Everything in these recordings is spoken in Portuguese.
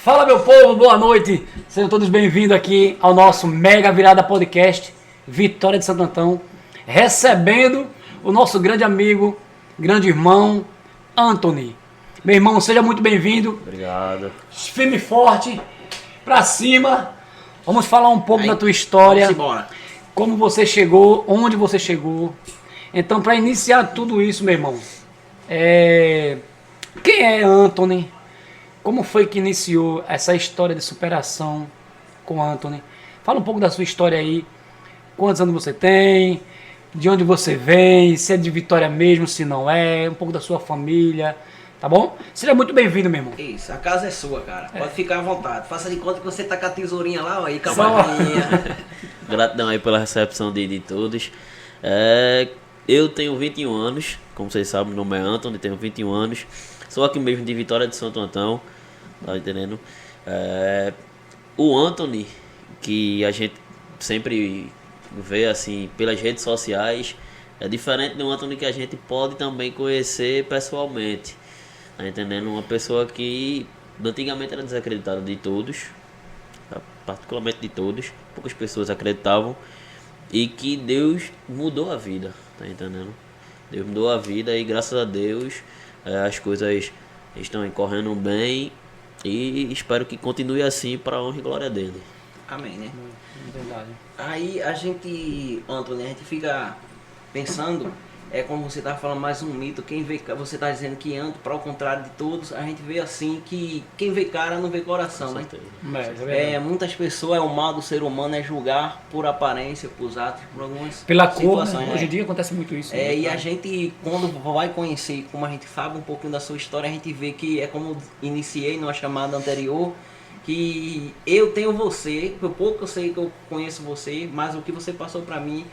Fala, meu povo, boa noite. Sejam todos bem-vindos aqui ao nosso Mega Virada Podcast Vitória de Santo Antão, recebendo o nosso grande amigo, grande irmão, Anthony. Meu irmão, seja muito bem-vindo. Obrigado. Firme e forte, pra cima. Vamos falar um pouco da tua história. Vamos embora. Como você chegou, onde você chegou. Então, para iniciar tudo isso, meu irmão, quem é Anthony? Como foi que iniciou essa história de superação com Anthony? Fala um pouco da sua história aí. Quantos anos você tem? De onde você vem? Se é de Vitória mesmo, se não é? Um pouco da sua família, tá bom? Seja muito bem-vindo, meu irmão. Isso, a casa é sua, cara. Pode ficar à vontade. Faça de conta que você tá com a tesourinha lá, ó, aí com a barrinha. Gratidão aí pela recepção de todos. Eu tenho 21 anos, como vocês sabem, meu nome é Anthony, tenho 21 anos. Sou aqui mesmo de Vitória de Santo Antão, tá entendendo? O Anthony, que a gente sempre vê assim pelas redes sociais, é diferente do Anthony que a gente pode também conhecer pessoalmente, tá entendendo? Uma pessoa que antigamente era desacreditada de todos, particularmente de todos, poucas pessoas acreditavam, e que Deus mudou a vida, tá entendendo? Deus mudou a vida e graças a Deus as coisas estão correndo bem e espero que continue assim para a honra e glória dele. Amém, né? Verdade. Aí a gente, Antônio, a gente fica pensando, como você tava falando, mais um mito. Quem vê, você tá dizendo que Anto, para o contrário de todos, a gente vê assim que quem vê cara não vê coração, né? Muitas pessoas, o mal do ser humano é julgar por aparência, por atos, por algumas pela cor, situações. né? Hoje em dia acontece muito isso. E a gente, quando vai conhecer, como a gente sabe um pouquinho da sua história, a gente vê que é como eu iniciei numa chamada anterior, que eu tenho você, por pouco eu sei que eu conheço você, mas o que você passou pra mim,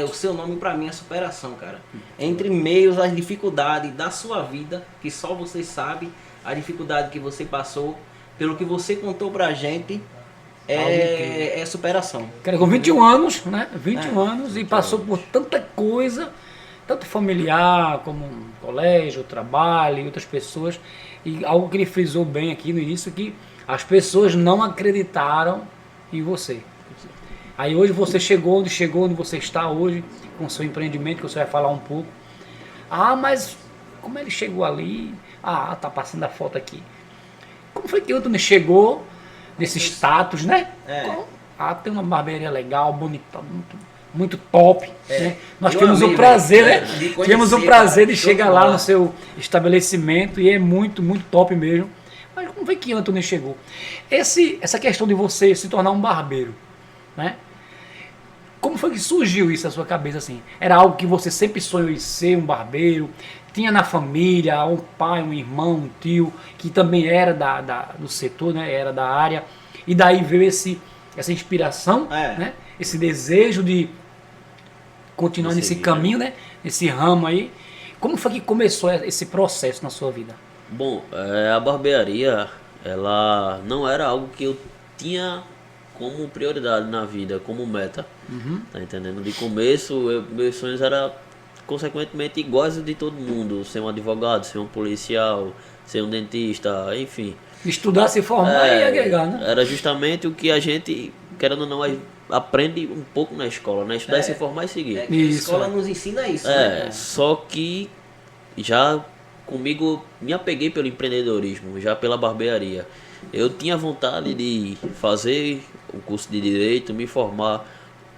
o seu nome pra mim é superação, cara. Entre meios as dificuldades da sua vida, que só você sabe, a dificuldade que você passou, pelo que você contou pra gente, é superação. Cara, com 21 anos, né? 21 anos e passou por tanta coisa, tanto familiar como colégio, trabalho e outras pessoas. E algo que ele frisou bem aqui no início, que as pessoas não acreditaram em você. Aí hoje você chegou onde você está hoje, com o seu empreendimento, que você vai falar um pouco. Ah, mas como ele chegou ali? Ah, tá passando a foto aqui. Como foi que o Anthony chegou nesse status, né? Tem uma barbearia legal, bonita, muito top. Né? Nós tivemos o prazer, né? Tivemos o prazer de chegar lá no seu estabelecimento e é muito, muito top mesmo. Mas como foi que Anthony chegou? Essa questão de você se tornar um barbeiro, né? Como foi que surgiu isso na sua cabeça assim? Era algo que você sempre sonhou em ser um barbeiro? Tinha na família um pai, um irmão, um tio que também era do setor, né? Era da área. E daí veio essa inspiração, né? Esse desejo de continuar nesse caminho, né? Nesse ramo aí. Como foi que começou esse processo na sua vida? Bom, a barbearia, ela não era algo que eu tinha como prioridade na vida, como meta, tá entendendo? De começo, meus sonhos eram consequentemente iguais aos de todo mundo, ser um advogado, ser um policial, ser um dentista, enfim. Estudar, se formar e agregar, né? Era justamente o que a gente, querendo ou não, aprende um pouco na escola, né? Estudar, se formar e seguir. A escola nos ensina isso, né? Só que já comigo me apeguei pelo empreendedorismo, já pela barbearia. Eu tinha vontade de fazer o curso de Direito, me formar,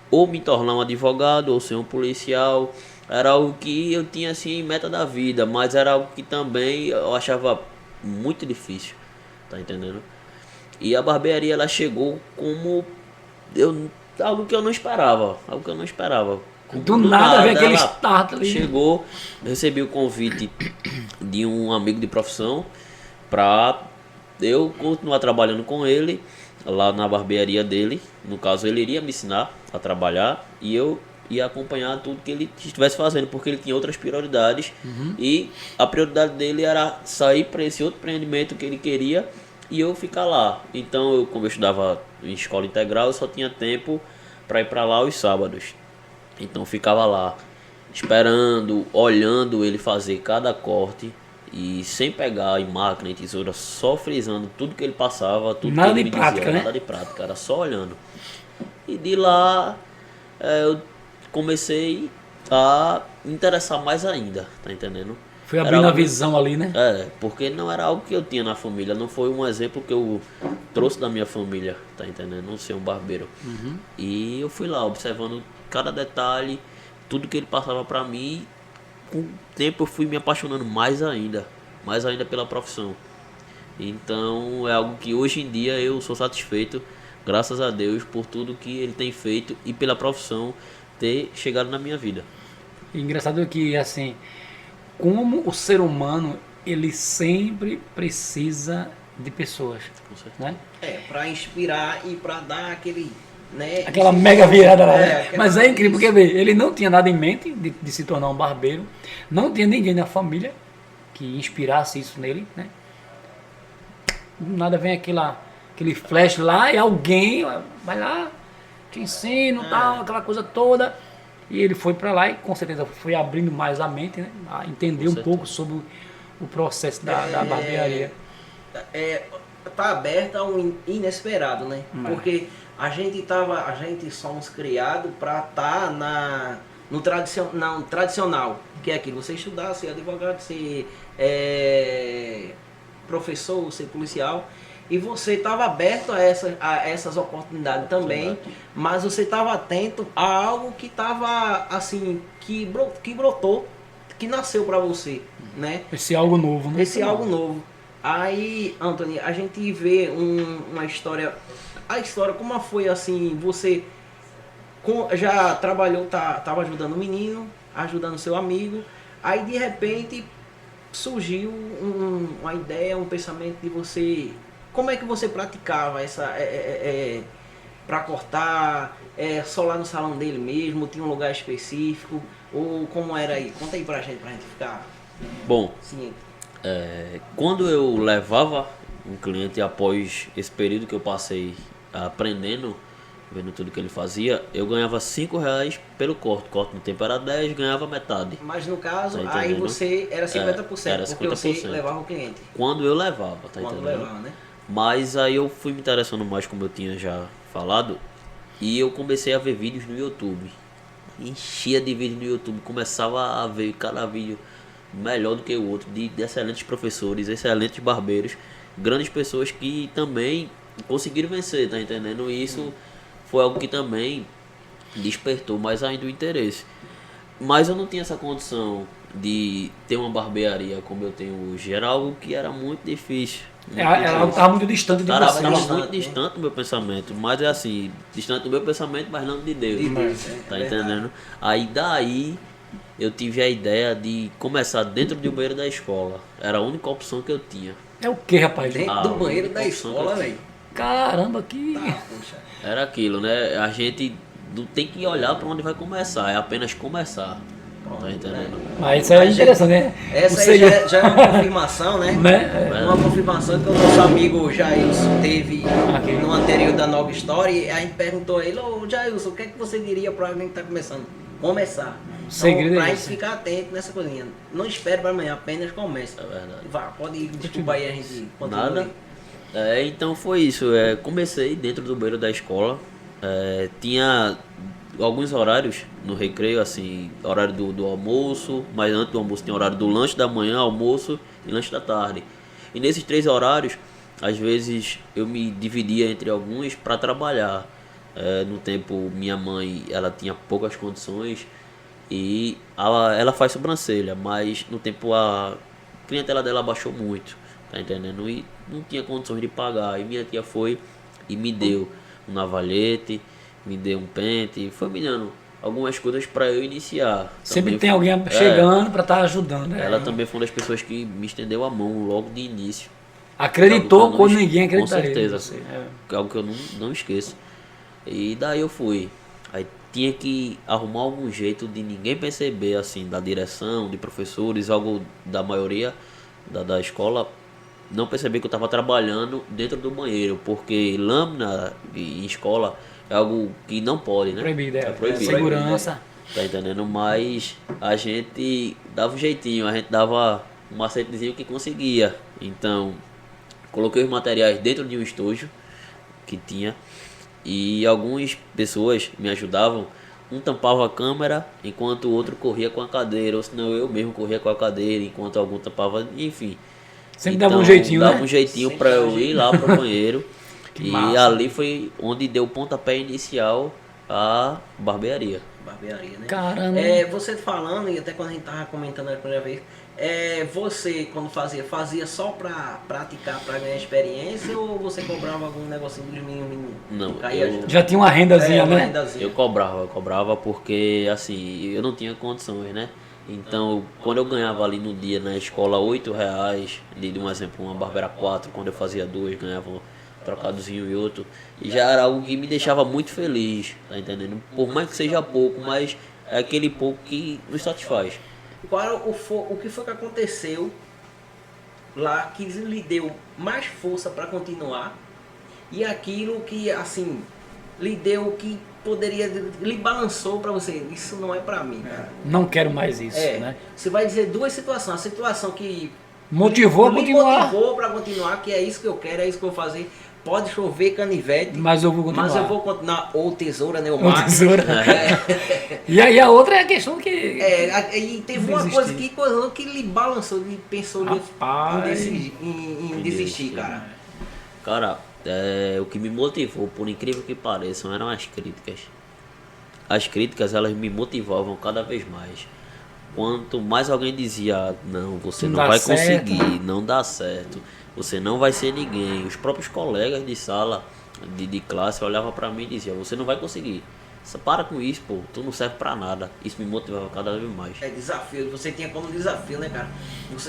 ou me tornar um advogado, ou ser um policial. Era algo que eu tinha assim em meta da vida, mas era algo que também eu achava muito difícil, tá entendendo? E a barbearia ela chegou como algo que eu não esperava, Do nada veio aquele start ali. Chegou, eu recebi o convite de um amigo de profissão para eu continuar trabalhando com ele lá na barbearia dele. No caso, ele iria me ensinar a trabalhar e eu ia acompanhar tudo que ele estivesse fazendo, porque ele tinha outras prioridades e a prioridade dele era sair para esse outro empreendimento que ele queria e eu ficar lá. Então, como eu estudava em escola integral, eu só tinha tempo para ir para lá os sábados. Então ficava lá, esperando, olhando ele fazer cada corte, E sem pegar em máquina, em tesoura, só frisando tudo que ele passava, tudo Nada que ele de me prática, dizia, né? nada de prática, era só olhando. E de lá eu comecei a me interessar mais ainda, tá entendendo? Foi Era abrindo a algo- visão ali, né? porque não era algo que eu tinha na família, não foi um exemplo que eu trouxe da minha família, tá entendendo? Não ser um barbeiro. E eu fui lá observando cada detalhe, tudo que ele passava pra mim. Com o tempo eu fui me apaixonando mais ainda pela profissão. Então é algo que hoje em dia eu sou satisfeito, graças a Deus, por tudo que ele tem feito e pela profissão ter chegado na minha vida. E engraçado é que, assim, como o ser humano, ele sempre precisa de pessoas, Com certeza. né? Pra inspirar e pra dar aquele, né? Aquela mega virada lá, né? aquela- Mas é incrível, porque vê, ele não tinha nada em mente de se tornar um barbeiro, não tinha ninguém na família que inspirasse isso nele, né? Do nada vem aquele flash lá e alguém vai lá, te ensino, tal, aquela coisa toda. E ele foi para lá e com certeza foi abrindo mais a mente, né? A entender Com um certeza. pouco sobre o processo da barbearia. Tá aberto ao inesperado, né? É. Porque a gente somos criados para estar no tradicional, que é aquilo, você estudar, ser advogado, ser professor, ser policial. E você estava aberto a essas oportunidades também, mas você estava atento a algo que estava assim, que brotou, que nasceu para você, né? Esse algo novo, né? Esse algo novo. Aí, Anthony, a gente vê uma história. A história, como foi assim? Você já trabalhou, tava ajudando o menino, ajudando seu amigo. Aí, de repente, surgiu uma ideia, um pensamento de você. Como é que você praticava essa. Para cortar? Só lá no salão dele mesmo? Tinha um lugar específico? Ou como era aí? Conta aí pra gente ficar Bom, ciente. quando eu levava um cliente após esse período que eu passei aprendendo, vendo tudo que ele fazia, eu ganhava R$ 5 pelo corte. Corte no tempo era 10, ganhava metade. Mas no caso, Tá aí entendendo? você era 50%, Era porque você 50%. levava o cliente. Quando eu levava, tá Quando entendendo? levava, né? Mas aí eu fui me interessando mais, como eu tinha já falado, e eu comecei a ver vídeos no YouTube. Enchia de vídeo no YouTube, começava a ver cada vídeo melhor do que o outro, de excelentes professores, excelentes barbeiros, grandes pessoas que também conseguiram vencer, tá entendendo? E isso foi algo que também despertou mais ainda o interesse. Mas eu não tinha essa condição de ter uma barbearia como eu tenho hoje. Era algo que era muito difícil. Muito Ela difícil. estava muito distante de Cara, você. estava distante, muito né? distante do meu pensamento, mas é assim, distante do meu pensamento, mas não de Deus. De Deus, Tá é entendendo? Aí daí eu tive a ideia de começar dentro do banheiro da escola. Era a única opção que eu tinha. É o que, rapaz? Dentro do banheiro da escola, velho. Caramba, que. Poxa. Era aquilo, né? A gente não tem que olhar para onde vai começar, é apenas começar. Tá entendendo? Mas isso é interessante, né? Essa Você aí já é uma confirmação, né? Né? Uma confirmação que o nosso amigo Jailson teve Aqui. no anterior da Nova História. E a gente perguntou a ele: ô Jailson, o que é que você diria para alguém que tá começando? Começar. Segredo Então, é pra gente esse. ficar atento nessa coisinha. Não espere para amanhã, apenas comece. É verdade. Vá, pode ir, desculpa aí, a gente continua. Nada. Então foi isso. Comecei dentro do banheiro da escola. Tinha alguns horários no recreio, assim, horário do almoço, mas antes do almoço tinha horário do lanche da manhã, almoço e lanche da tarde. E nesses 3 horários, às vezes eu me dividia entre alguns para trabalhar. No tempo, minha mãe, ela tinha poucas condições e ela faz sobrancelha, mas no tempo a clientela dela baixou muito, tá entendendo? E não tinha condições de pagar. E minha tia foi e me deu um navalhete, me deu um pente, foi me dando algumas coisas para eu iniciar. Sempre Também tem foi- alguém chegando para estar ajudando. Né? Ela também foi uma das pessoas que me estendeu a mão logo de início. Acreditou Algo que eu quando não- ninguém com acreditaria. certeza. em você. Algo que eu não esqueço. E daí eu fui. Aí tinha que arrumar algum jeito de ninguém perceber, assim, da direção, de professores, algo da maioria da escola, não perceber que eu estava trabalhando dentro do banheiro, porque lâmina em escola é algo que não pode, né? Proibido, É proibido. Segurança. Tá entendendo? Mas a gente dava um jeitinho, a gente dava o macete dizia que conseguia. Então, coloquei os materiais dentro de um estojo que tinha e algumas pessoas me ajudavam. Um tampava a câmera enquanto o outro corria com a cadeira, ou senão eu mesmo corria com a cadeira enquanto algum tampava, enfim. Sempre dava um jeitinho, dava né? um jeitinho Sempre para dava um eu ir jeitinho. lá pro banheiro. Que E massa. ali foi onde deu o pontapé inicial à barbearia. Barbearia, né? Caramba. Você falando, e até quando a gente tava comentando a primeira vez, você quando fazia só pra praticar, pra ganhar experiência, ou você cobrava algum negocinho dos meninos? Não, Caía eu- junto? Já tinha uma rendazinha, uma né? rendazinha. Eu cobrava porque assim, eu não tinha condições, né? Então, quando eu ganhava ali no dia na escola R$ 8, de um exemplo, uma Barbera 4, quando eu fazia duas, ganhava um trocadozinho e outro, e já era algo que me deixava muito feliz, tá entendendo? Por mais que seja pouco, mas é aquele pouco que nos satisfaz. Qual era o que foi que aconteceu lá que lhe deu mais força para continuar e aquilo que assim lhe deu que poderia lhe balançou para você, isso não é para mim, cara. Não quero mais isso, né? Você vai dizer duas situações, a situação que Motivou a lhe continuar. motivou para continuar, que é isso que eu quero, é isso que eu vou fazer. Pode chover canivete, Mas eu vou continuar. mas eu vou continuar, ou tesoura, né, o Ou mar. tesoura. É. E aí a outra é a questão que... E teve uma coisa Desistir. que lhe balançou, lhe pensou Rapaz. em desistir, cara. Cara, o que me motivou, por incrível que pareçam, eram as críticas. As críticas, elas me motivavam cada vez mais. Quanto mais alguém dizia, não, você Não não dá vai certo. conseguir, não dá certo, você não vai ser ninguém. Os próprios colegas de sala, de classe, olhavam pra mim e diziam, você não vai conseguir. Para com isso, pô, tu não serve pra nada. Isso me motivava cada vez mais. É desafio, você tinha como desafio, né, cara?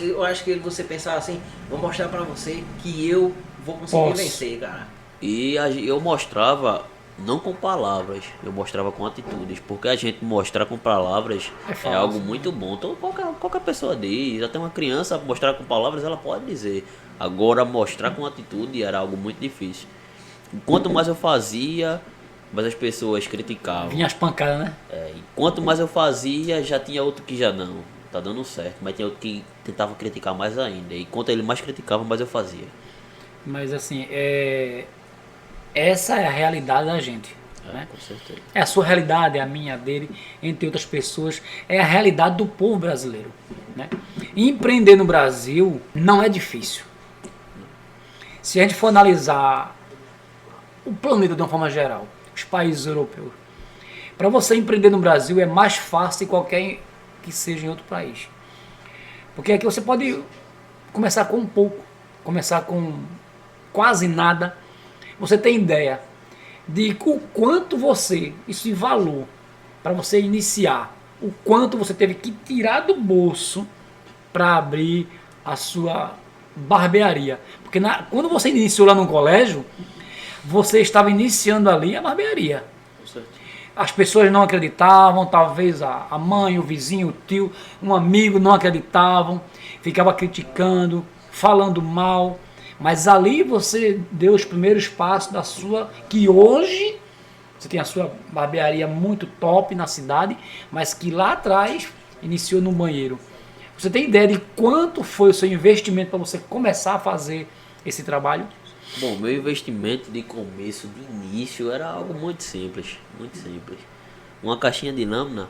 Eu acho que você pensava assim, vou mostrar pra você que eu vou conseguir Posso. vencer, cara. E eu mostrava, não com palavras, eu mostrava com atitudes. Porque a gente mostrar com palavras É é, fácil, algo muito bom. Então qualquer pessoa diz, até uma criança mostrar com palavras ela pode dizer. Agora mostrar com atitude era algo muito difícil. Quanto mais eu fazia, mais as pessoas criticavam. Vinha as pancadas, né? E quanto mais eu fazia, já tinha outro que já não, tá dando certo. Mas tinha outro que tentava criticar mais ainda. E quanto ele mais criticava, mais eu fazia. Mas assim, essa é a realidade da gente. Né? Com certeza. É a sua realidade, é a minha, a dele, entre outras pessoas. É a realidade do povo brasileiro. Né? E empreender no Brasil não é difícil. Se a gente for analisar o planeta de uma forma geral, os países europeus, para você empreender no Brasil é mais fácil que qualquer que seja em outro país. Porque aqui você pode começar com um pouco, começar com quase nada. Você tem ideia de o quanto você, isso em valor, para você iniciar, o quanto você teve que tirar do bolso para abrir a sua barbearia. Porque quando você iniciou lá no colégio, você estava iniciando ali a barbearia. Com certeza. As pessoas não acreditavam, talvez a mãe, o vizinho, o tio, um amigo não acreditavam, ficava criticando, falando mal. Mas ali você deu os primeiros passos da sua, que hoje você tem a sua barbearia muito top na cidade, mas que lá atrás iniciou no banheiro. Você tem ideia de quanto foi o seu investimento para você começar a fazer esse trabalho? Bom, meu investimento de começo, de início, era algo muito simples, muito simples. Uma caixinha de lâmina,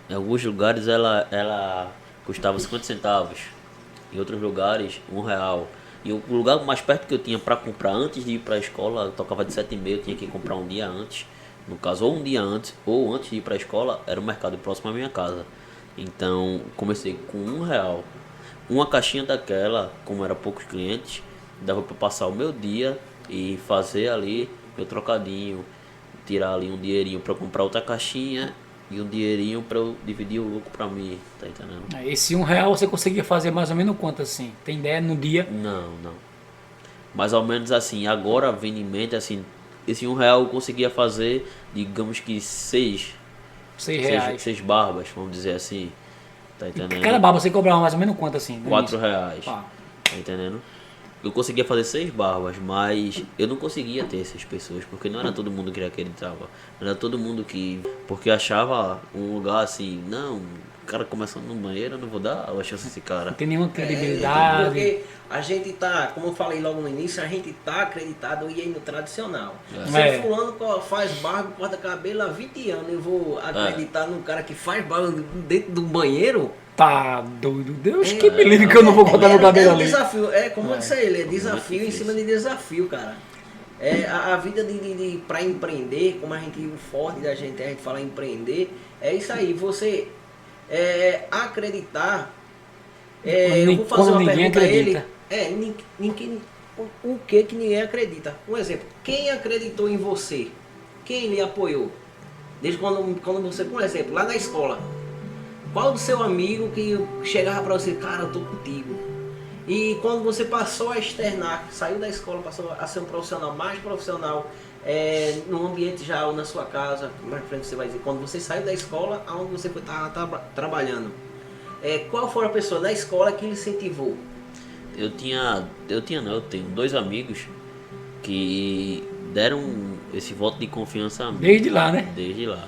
em alguns lugares ela custava 50 centavos, em outros lugares R$ 1. E o lugar mais perto que eu tinha para comprar antes de ir para a escola, eu tocava de 7h30, eu tinha que comprar um dia antes. No caso, ou um dia antes, ou antes de ir para a escola, era um mercado próximo à minha casa. Então, comecei com R$ 1. Uma caixinha daquela, como era poucos clientes, dava para passar o meu dia e fazer ali meu trocadinho, tirar ali um dinheirinho para comprar outra caixinha e um dinheirinho para eu dividir o lucro para mim, tá entendendo? Esse R$ 1 você conseguia fazer mais ou menos quanto assim? Tem ideia no dia? Não. Mais ou menos assim, agora vem em mente assim, esse R$ 1 eu conseguia fazer, digamos que seis R$ 6. barbas, vamos dizer assim, tá entendendo? Cada barba você cobrava mais ou menos quanto assim? no R$ 4, início? Pá. tá entendendo? Eu conseguia fazer 6 barbas, mas eu não conseguia ter essas pessoas, porque não era todo mundo que acreditava. Não era todo mundo que... Porque achava um lugar assim, não, cara começando no banheiro, eu não vou dar a chance a esse cara. Não tem nenhuma Então, credibilidade. porque a gente tá, como eu falei logo no início, a gente tá acreditado e aí no tradicional. Se É. fulano faz barba, corta cabelo há 20 anos, eu vou acreditar num cara que faz barba dentro do banheiro? Tá doido. Deus que me livre que eu não vou cortar meu cabelo um ali. desafio, como eu disse a ele, é desafio em cima de desafio, cara. A vida para empreender, como a gente, o forte da gente, a gente fala empreender, é isso aí, você acreditar. Eu vou fazer Quando uma ninguém pergunta a ele. acredita. Ninguém, o que ninguém acredita? Um exemplo, quem acreditou em você? Quem lhe apoiou? Desde quando você, por exemplo, lá na escola, qual do seu amigo que chegava para você, cara, eu tô contigo? E quando você passou a externar, saiu da escola, passou a ser um profissional mais profissional, no ambiente já ou na sua casa, mais frente você vai dizer, quando você saiu da escola, aonde você foi trabalhando, qual foi a pessoa da escola que lhe incentivou? Eu tenho 2 amigos que deram esse voto de confiança a mim. Desde lá, né? Desde lá.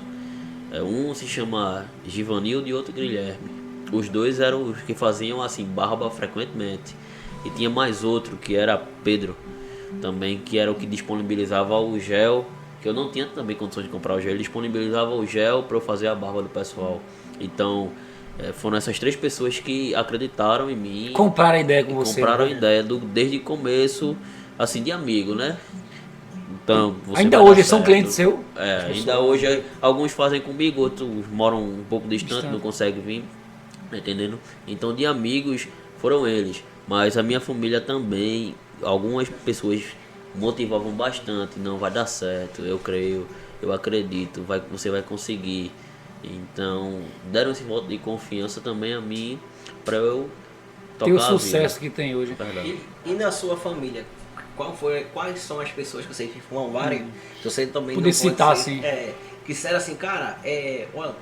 Um se chama Givanildo e outro Guilherme. Os dois eram os que faziam assim barba frequentemente. E tinha mais outro que era Pedro também, que era o que disponibilizava o gel, que eu não tinha também condições de comprar o gel, ele disponibilizava o gel para eu fazer a barba do pessoal. Então, foram essas 3 pessoas que acreditaram em mim. Compraram a ideia com você. Compraram a né? ideia desde o começo, assim, de amigo, né? Então, você Ainda vai dar hoje são certo. clientes seus? Ainda hoje alguns fazem comigo, outros moram um pouco distante, Distante. não conseguem vir, tá entendendo? Então de amigos foram eles, mas a minha família também, algumas pessoas motivavam bastante, não vai dar certo, eu creio, eu acredito, você vai conseguir. Então deram esse voto de confiança também a mim para eu tocar Tem o a sucesso vida. que tem hoje. Verdade. E na sua família, quais são as pessoas que você foram várias, que você também Poder não pode citar, ser, assim. que disseram assim, cara, olha,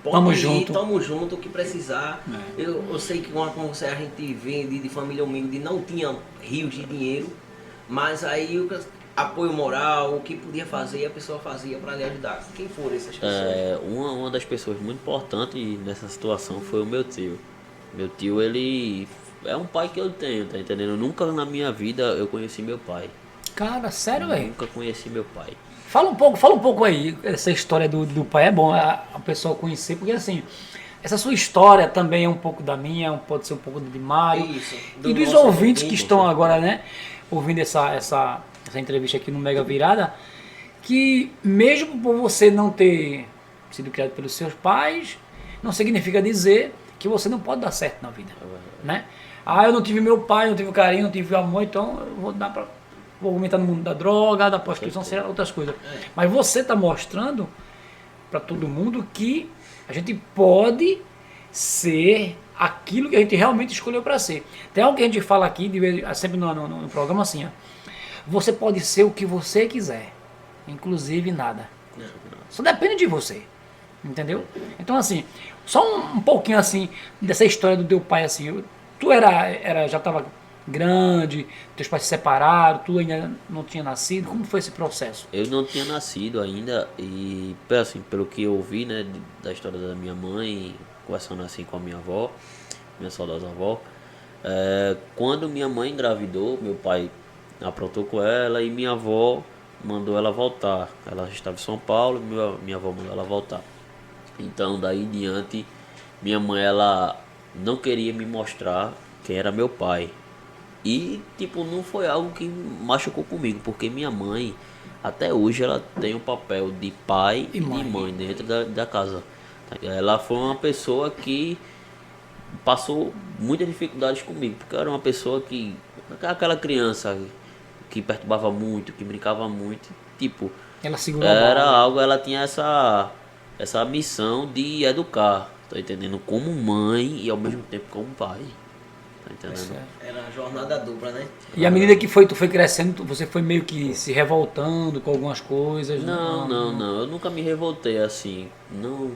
Tamo ir, junto. tamo junto, o que precisar. Eu sei que quando você, a gente vem de família humilde, não tinha rios de dinheiro, mas aí o apoio moral, o que podia fazer, a pessoa fazia para lhe ajudar. Quem foram essas pessoas? Uma das pessoas muito importantes nessa situação foi o meu tio. Meu tio, ele é um pai que eu tenho, tá entendendo? Nunca na minha vida eu conheci meu pai. Cara, sério, velho. Nunca conheci meu pai. Fala um pouco aí, essa história do pai. É bom a pessoa conhecer, porque assim, essa sua história também é um pouco da minha, pode ser um pouco de Mário. Isso, E dos nosso ouvintes que ouvinte, estão agora, né, ouvindo essa entrevista aqui no Mega Virada, que mesmo por você não ter sido criado pelos seus pais, não significa dizer que você não pode dar certo na vida, né? Eu não tive meu pai, não tive o carinho, não tive o amor, então eu vou aumentar no mundo da droga, da prostituição, sei lá, outras coisas. Mas você está mostrando para todo mundo que a gente pode ser aquilo que a gente realmente escolheu para ser. Tem algo que a gente fala aqui, sempre no programa assim, ó. Você pode ser o que você quiser, inclusive nada. Só depende de você, entendeu? Então assim, só um pouquinho assim dessa história do teu pai assim. Tu já estava grande, teus pais se separaram, tu ainda não tinha nascido. Como foi esse processo? Eu não tinha nascido ainda e, assim, pelo que eu ouvi, né, da história da minha mãe, conversando assim com a minha avó, minha saudosa avó, quando minha mãe engravidou, meu pai aprontou com ela e minha avó mandou ela voltar. Ela estava em São Paulo, minha avó mandou ela voltar. Então, daí em diante, minha mãe, ela não queria me mostrar quem era meu pai. E, tipo, não foi algo que machucou comigo, porque minha mãe, até hoje, ela tem o papel de pai e de mãe dentro da casa. Ela foi uma pessoa que passou muitas dificuldades comigo, porque eu era uma pessoa que, aquela criança que perturbava muito, que brincava muito, tipo, Ela segurou era a bola, algo, ela tinha essa missão de educar, tá entendendo? Como mãe e ao mesmo tempo como pai, tá entendendo? Era a jornada dupla, né? E à medida que tu foi crescendo, você foi meio que se revoltando com algumas coisas? Não, eu nunca me revoltei assim, não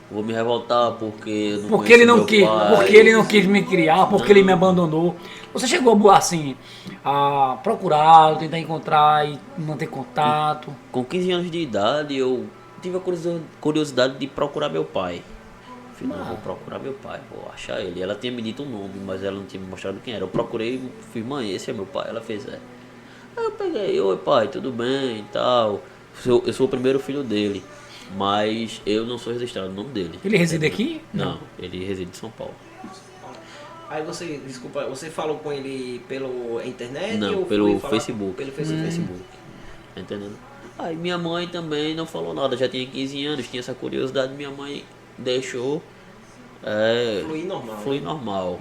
vou me revoltar porque eu não Porque ele conheci não meu quis, pai. porque ele não quis me criar, porque ele me abandonou. Você chegou assim a procurar, tentar encontrar e manter contato? Com 15 anos de idade eu tive a curiosidade de procurar meu pai. Filho, eu vou procurar meu pai, vou achar ele. Ela tinha me dito um nome, mas ela não tinha me mostrado quem era. Eu procurei, fiz, mãe, esse é meu pai. Ela fez, é. Aí eu peguei, oi pai, tudo bem e tal. Eu sou o primeiro filho dele, mas eu não sou registrado no nome dele. Ele reside aqui? Não, ele reside em São Paulo. Aí você, desculpa, você falou com ele pelo internet? Não, ou pelo foi falar Facebook. Pelo Pelo Facebook. Facebook. Tá entendendo? Aí minha mãe também não falou nada, já tinha 15 anos, tinha essa curiosidade, minha mãe deixou Fluir normal. normal.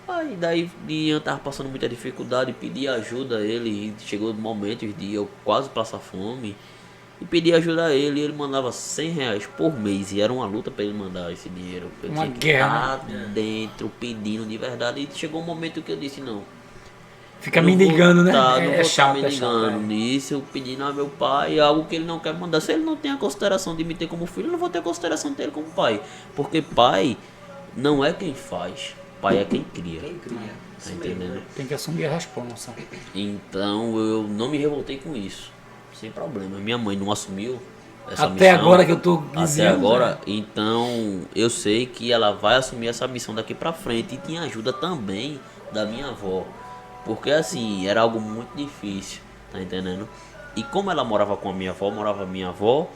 Aí daí eu tava passando muita dificuldade, pedi ajuda a ele, e chegou momentos de eu quase passar fome. E pedi ajuda a ele, e ele mandava R$ 100 por mês, e era uma luta para ele mandar esse dinheiro. Eu Uma tinha que guerra, estar dentro, pedindo de verdade, e chegou um momento que eu disse, não. Fica eu não mendigando, vou né? tá- não É vou tá chato, é mendigando chato. nisso, eu pedindo a meu pai algo que ele não quer mandar. Se ele não tem a consideração de me ter como filho, eu não vou ter a consideração dele como pai. Porque pai não é quem faz, pai é quem cria. Quem cria? Tá Isso mesmo, entendendo? né? Tem que assumir a responsa. Então eu não me revoltei com isso, sem problema. Minha mãe não assumiu essa Até missão. agora que eu tô Até dizendo. agora, né? então eu sei que ela vai assumir essa missão daqui pra frente. E tinha ajuda também da minha avó. Porque assim, era algo muito difícil, tá entendendo? E como ela morava com a morava minha avó,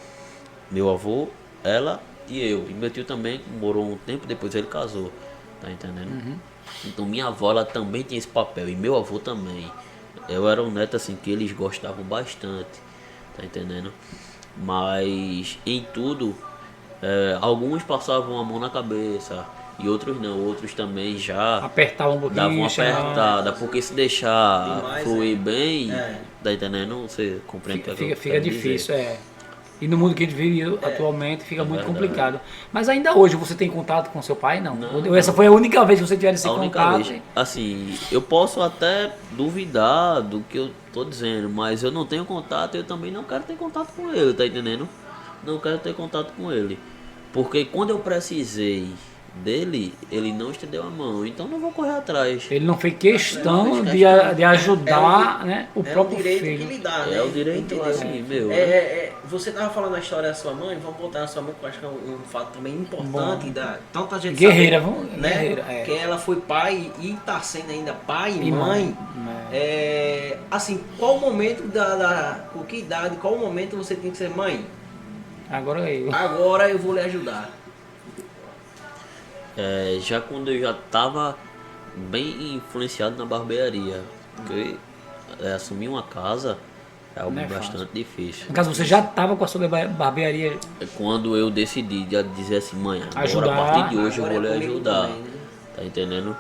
meu avô, ela e eu. E meu tio também morou um tempo, depois ele casou, tá entendendo? Então minha avó, ela também tinha esse papel, e meu avô também. Eu era um neto assim que eles gostavam bastante, tá entendendo? Mas em tudo, alguns passavam a mão na cabeça e outros não, outros também já Apertava um pouquinho. davam uma chamava- apertada, porque se deixar Demais, fluir bem, É. tá entendendo? Você compreende o que Fica, eu fica quero difícil, dizer. é. E no mundo que a gente vive atualmente fica muito verdade. complicado. Mas ainda hoje você tem contato com seu pai? Não. Não. Ou essa foi a única vez que você tiver esse A única contato? vez, assim, eu posso até duvidar do que eu tô dizendo, mas eu não tenho contato, eu também não quero ter contato com ele, tá entendendo? Não quero ter contato com ele. Porque quando eu precisei dele, ele não estendeu a mão, então não vou correr atrás. Ele não fez questão Não fez de, questão. de ajudar né, o É um próprio direito filho. que lhe dá, né? É o direito, Entendeu? assim, meu, né? Você tava falando a história da sua mãe, vamos voltar na sua mãe, que eu acho que é um fato também importante Bom. da tanta gente Guerreira, saber, vamos? né? Guerreira, é. Que ela foi pai e tá sendo ainda pai e E mãe. mãe, Assim, qual o momento com que idade, qual o momento você tem que ser mãe? Agora eu. Agora eu vou lhe ajudar. Já quando eu já estava bem influenciado na barbearia, porque assumir uma casa é algo Não é bastante fácil. difícil. No caso, você já estava com a sua barbearia. Quando eu decidi já dizer assim, mãe, agora Ajudar. a partir de hoje Agora eu vou é lhe comigo ajudar, também, né? tá entendendo?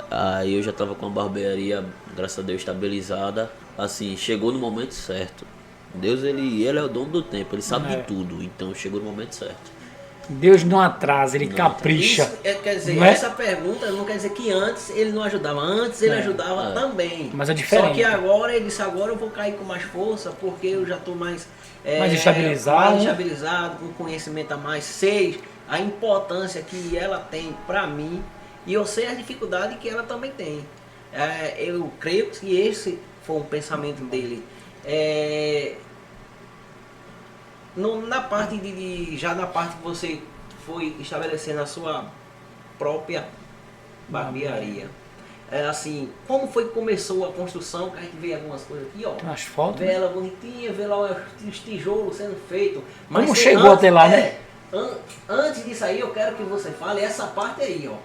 Aí eu já estava com a barbearia, graças a Deus, estabilizada. Assim, chegou no momento certo. Deus, ele é o dono do tempo, ele sabe É. de tudo, então chegou no momento certo. Deus não atrasa, ele capricha. Isso, quer dizer, Não é? essa pergunta não quer dizer que antes ele não ajudava. Antes ele ajudava também. Mas é diferente. Só que agora ele disse, agora eu vou cair com mais força, porque eu já estou mais Mais estabilizado. mais estabilizado, com conhecimento a mais, sei a importância que ela tem para mim e eu sei a dificuldade que ela também tem. Eu creio que esse foi um pensamento dele. Na parte já na parte que você foi estabelecendo a sua própria barbearia. Assim, como foi que começou a construção? Que a gente vê algumas coisas aqui, ó. Tem umas fotos. Vê né? ela bonitinha, vê lá os tijolos sendo feitos. Como chegou até lá, né? Antes disso aí, eu quero que você fale essa parte aí, ó.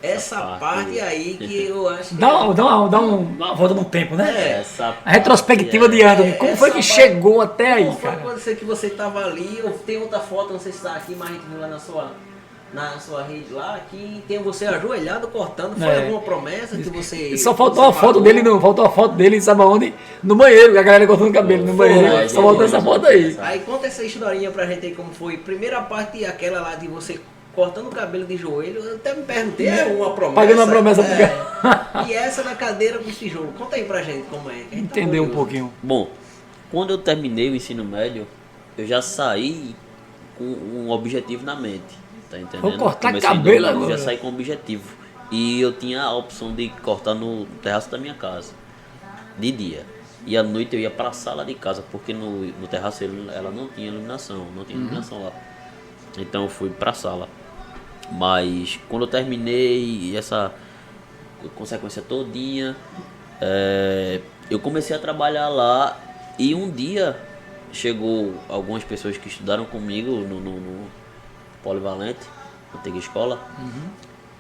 Essa parte parte aí que eu acho que. Dá uma volta no tempo, né? Essa A retrospectiva de Anthony. Como foi que essa parte- chegou até aí, Como foi cara? quando que você estava ali, ou tem outra foto, não sei se está aqui, mas a gente viu lá na sua rede lá, que tem você ajoelhado cortando, foi alguma promessa que você... Só faltou você a foto falou? dele, não. Faltou a foto dele, sabe aonde? No banheiro, a galera cortando o cabelo no banheiro. Só faltou essa foto aí. Aí conta essa historinha pra gente aí como foi. Primeira parte, aquela lá de você cortando o cabelo de joelho, eu até me perguntei, é uma promessa? Pagando uma promessa pro E essa na cadeira com os tijolos. Conta aí pra gente como é. que a gente tá Entender um curioso. pouquinho. Bom, quando eu terminei o ensino médio, eu já saí com um objetivo na mente, tá entendendo? Vou cortar Comecei cabelo domingo, agora. Já saí com um objetivo. E eu tinha a opção de cortar no terraço da minha casa, de dia. E à noite eu ia para a sala de casa, porque no terraço ela não tinha iluminação, não tinha iluminação lá. Então eu fui para a sala. Mas quando eu terminei essa consequência todinha, eu comecei a trabalhar lá e um dia chegou algumas pessoas que estudaram comigo no Polivalente, antiga escola,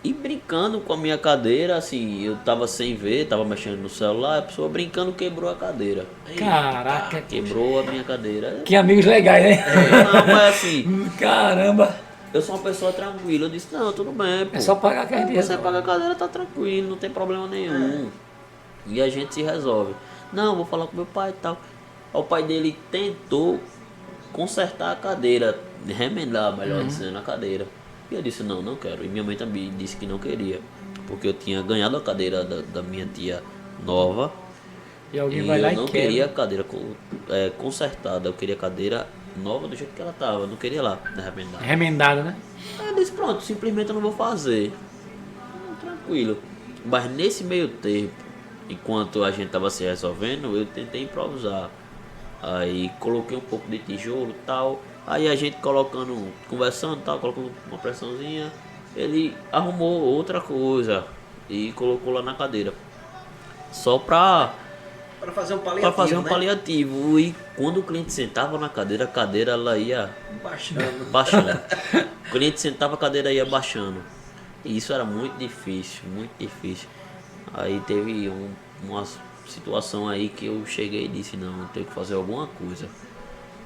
e brincando com a minha cadeira, assim, eu tava sem ver, tava mexendo no celular, a pessoa brincando quebrou a cadeira. Caraca, Quebrou a minha cadeira. que amigos legais, né? Não, mas assim, Caramba, eu sou uma pessoa tranquila. Eu disse, não, tudo bem, pô. é só pagar que a gente Você resolve. paga a cadeira, tá tranquilo, não tem problema nenhum. E a gente se resolve. Não, vou falar com meu pai e tal. Aí o pai dele tentou consertar a cadeira, remendar, melhor dizendo, a cadeira. E eu disse, não, não quero. E minha mãe também disse que não queria. Porque eu tinha ganhado a cadeira da minha tia nova. E alguém E vai lá eu e não quebra. queria a cadeira consertada. Eu queria a cadeira nova do jeito que ela tava. Eu não queria lá remendar. Remendada, né? Aí eu disse, pronto, simplesmente eu não vou fazer. Tranquilo. Mas nesse meio tempo, enquanto a gente tava se resolvendo, eu tentei improvisar. Aí coloquei um pouco de tijolo e tal. Aí a gente conversando e tal, colocando uma pressãozinha. Ele arrumou outra coisa e colocou lá na cadeira. Só pra fazer um pra paliativo, fazer um né? paliativo. E quando o cliente sentava na cadeira, a cadeira ela ia Baixando. baixando. O cliente sentava, a cadeira ia baixando. E isso era muito difícil, muito difícil. Aí teve uma situação aí que eu cheguei e disse, não, eu tenho que fazer alguma coisa.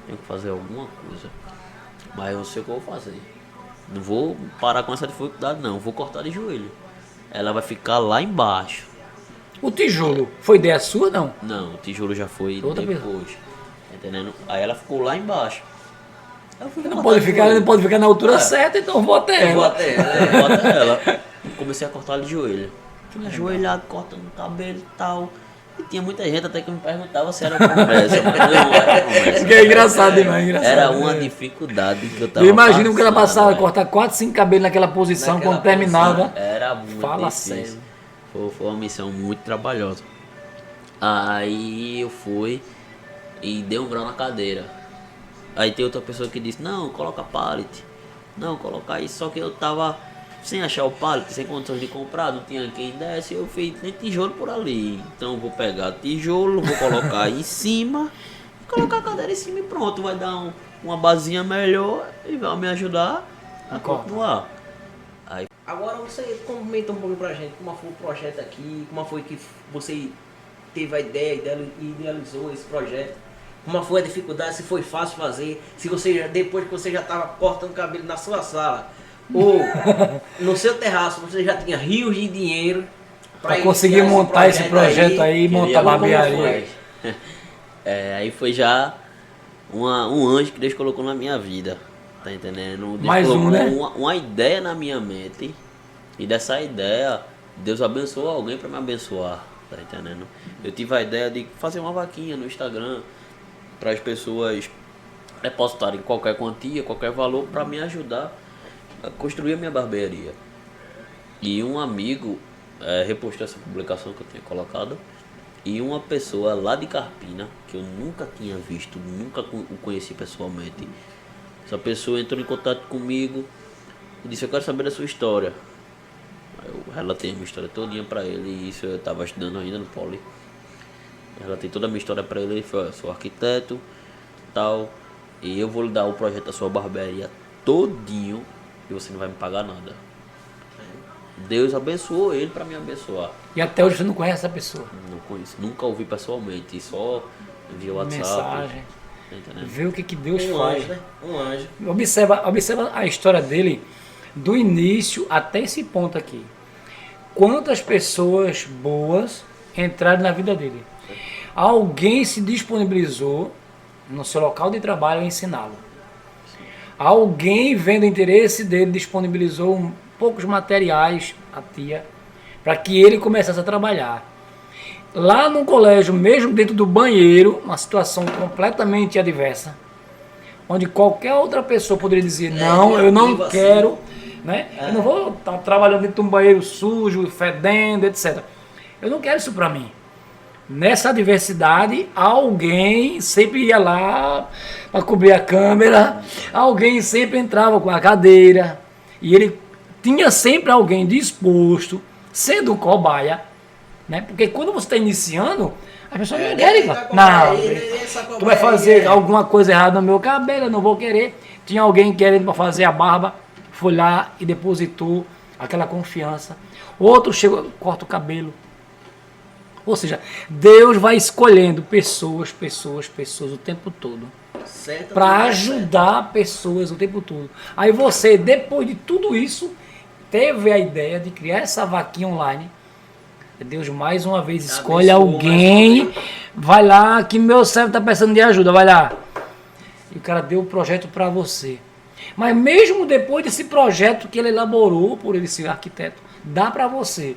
Tenho que fazer alguma coisa. Mas eu sei o que eu vou fazer. Não vou parar com essa dificuldade não, vou cortar de joelho. Ela vai ficar lá embaixo. O tijolo, foi ideia sua, não? Não, o tijolo já foi Outra depois. Tá entendendo? Aí ela ficou lá embaixo. Eu fui Não cortar pode de ficar, joelho. não pode ficar na altura certa, então vou até Eu vou ela. até ela. Eu botei ela. Comecei a cortar de joelho. Ajoelhado, cortando o cabelo e tal. E tinha muita gente até que me perguntava se era promessa. Mas não era promessa. Que é engraçado demais, engraçado. Era uma dificuldade que eu tava Eu imagino que ela passando, passava a velho. cortar 4, 5 cabelos naquela posição, Naquela quando terminava. Era muito Fala difícil. sério. Foi uma missão muito trabalhosa. Aí eu fui e dei um grau na cadeira. Aí tem outra pessoa que disse, não, coloca pallet. Não, coloca isso. Só que eu tava sem achar o pallet, sem condições de comprar, não tinha quem desse. Eu fiz, nem tijolo por ali. Então eu vou pegar tijolo, vou colocar em cima, colocar a cadeira em cima e pronto. Vai dar uma basinha melhor e vai me ajudar a continuar. Agora você comenta um pouco pra gente como foi o projeto aqui, como foi que você teve a ideia e idealizou esse projeto. Como foi a dificuldade, se foi fácil fazer, se você depois que você já estava cortando cabelo na sua sala ou no seu terraço, você já tinha rios de dinheiro Pra conseguir montar esse projeto aí e montar a Queria- barbearia. Aí foi já um anjo que Deus colocou na minha vida, tá entendendo? Deus Mais um, colocou né? uma ideia na minha mente e dessa ideia Deus abençoou alguém para me abençoar, tá entendendo? Eu tive a ideia de fazer uma vaquinha no Instagram para as pessoas depositarem qualquer quantia, qualquer valor para me ajudar a construir a minha barbearia. E um amigo repostou essa publicação que eu tinha colocado. E uma pessoa lá de Carpina, que eu nunca tinha visto, nunca o conheci pessoalmente. Essa pessoa entrou em contato comigo e disse, eu quero saber da sua história. Aí eu relatei a minha história todinha pra ele, e isso eu estava estudando ainda no Poli. Eu relatei toda a minha história pra ele, ele falou, eu sou arquiteto, tal, e eu vou lhe dar o projeto da sua barbearia todinho e você não vai me pagar nada. Deus abençoou ele pra me abençoar. E até hoje você não conhece essa pessoa. Não conheço, nunca ouvi pessoalmente, só via WhatsApp. Mensagem. Tá entendendo? Vê o que Deus Um faz. anjo, né? Um anjo. Observa a história dele do início até esse ponto aqui. Quantas pessoas boas entraram na vida dele? Alguém se disponibilizou no seu local de trabalho a ensiná-lo. Alguém, vendo o interesse dele, disponibilizou poucos materiais a tia para que ele começasse a trabalhar. Lá no colégio, mesmo dentro do banheiro, uma situação completamente adversa, onde qualquer outra pessoa poderia dizer, não, eu não assim. quero, né? Eu não vou estar trabalhando dentro de um banheiro sujo, fedendo, etc. Eu não quero isso para mim. Nessa adversidade, alguém sempre ia lá para cobrir a câmera, alguém sempre entrava com a cadeira, e ele tinha sempre alguém disposto, sendo cobaia, né? Porque quando você está iniciando, as pessoas não querem. Não, tu vai fazer alguma coisa errada no meu cabelo, eu não vou querer. Tinha alguém querendo para fazer a barba, foi lá e depositou aquela confiança. Outro chegou, corta o cabelo. Ou seja, Deus vai escolhendo pessoas o tempo todo. Para ajudar pessoas o tempo todo. Aí você, depois de tudo isso, teve a ideia de criar essa vaquinha online. Deus mais uma vez escolhe alguém. Vai lá, que meu servo está precisando de ajuda, vai lá. E o cara deu o projeto para você. Mas mesmo depois desse projeto que ele elaborou, por ele ser arquiteto, dá para você.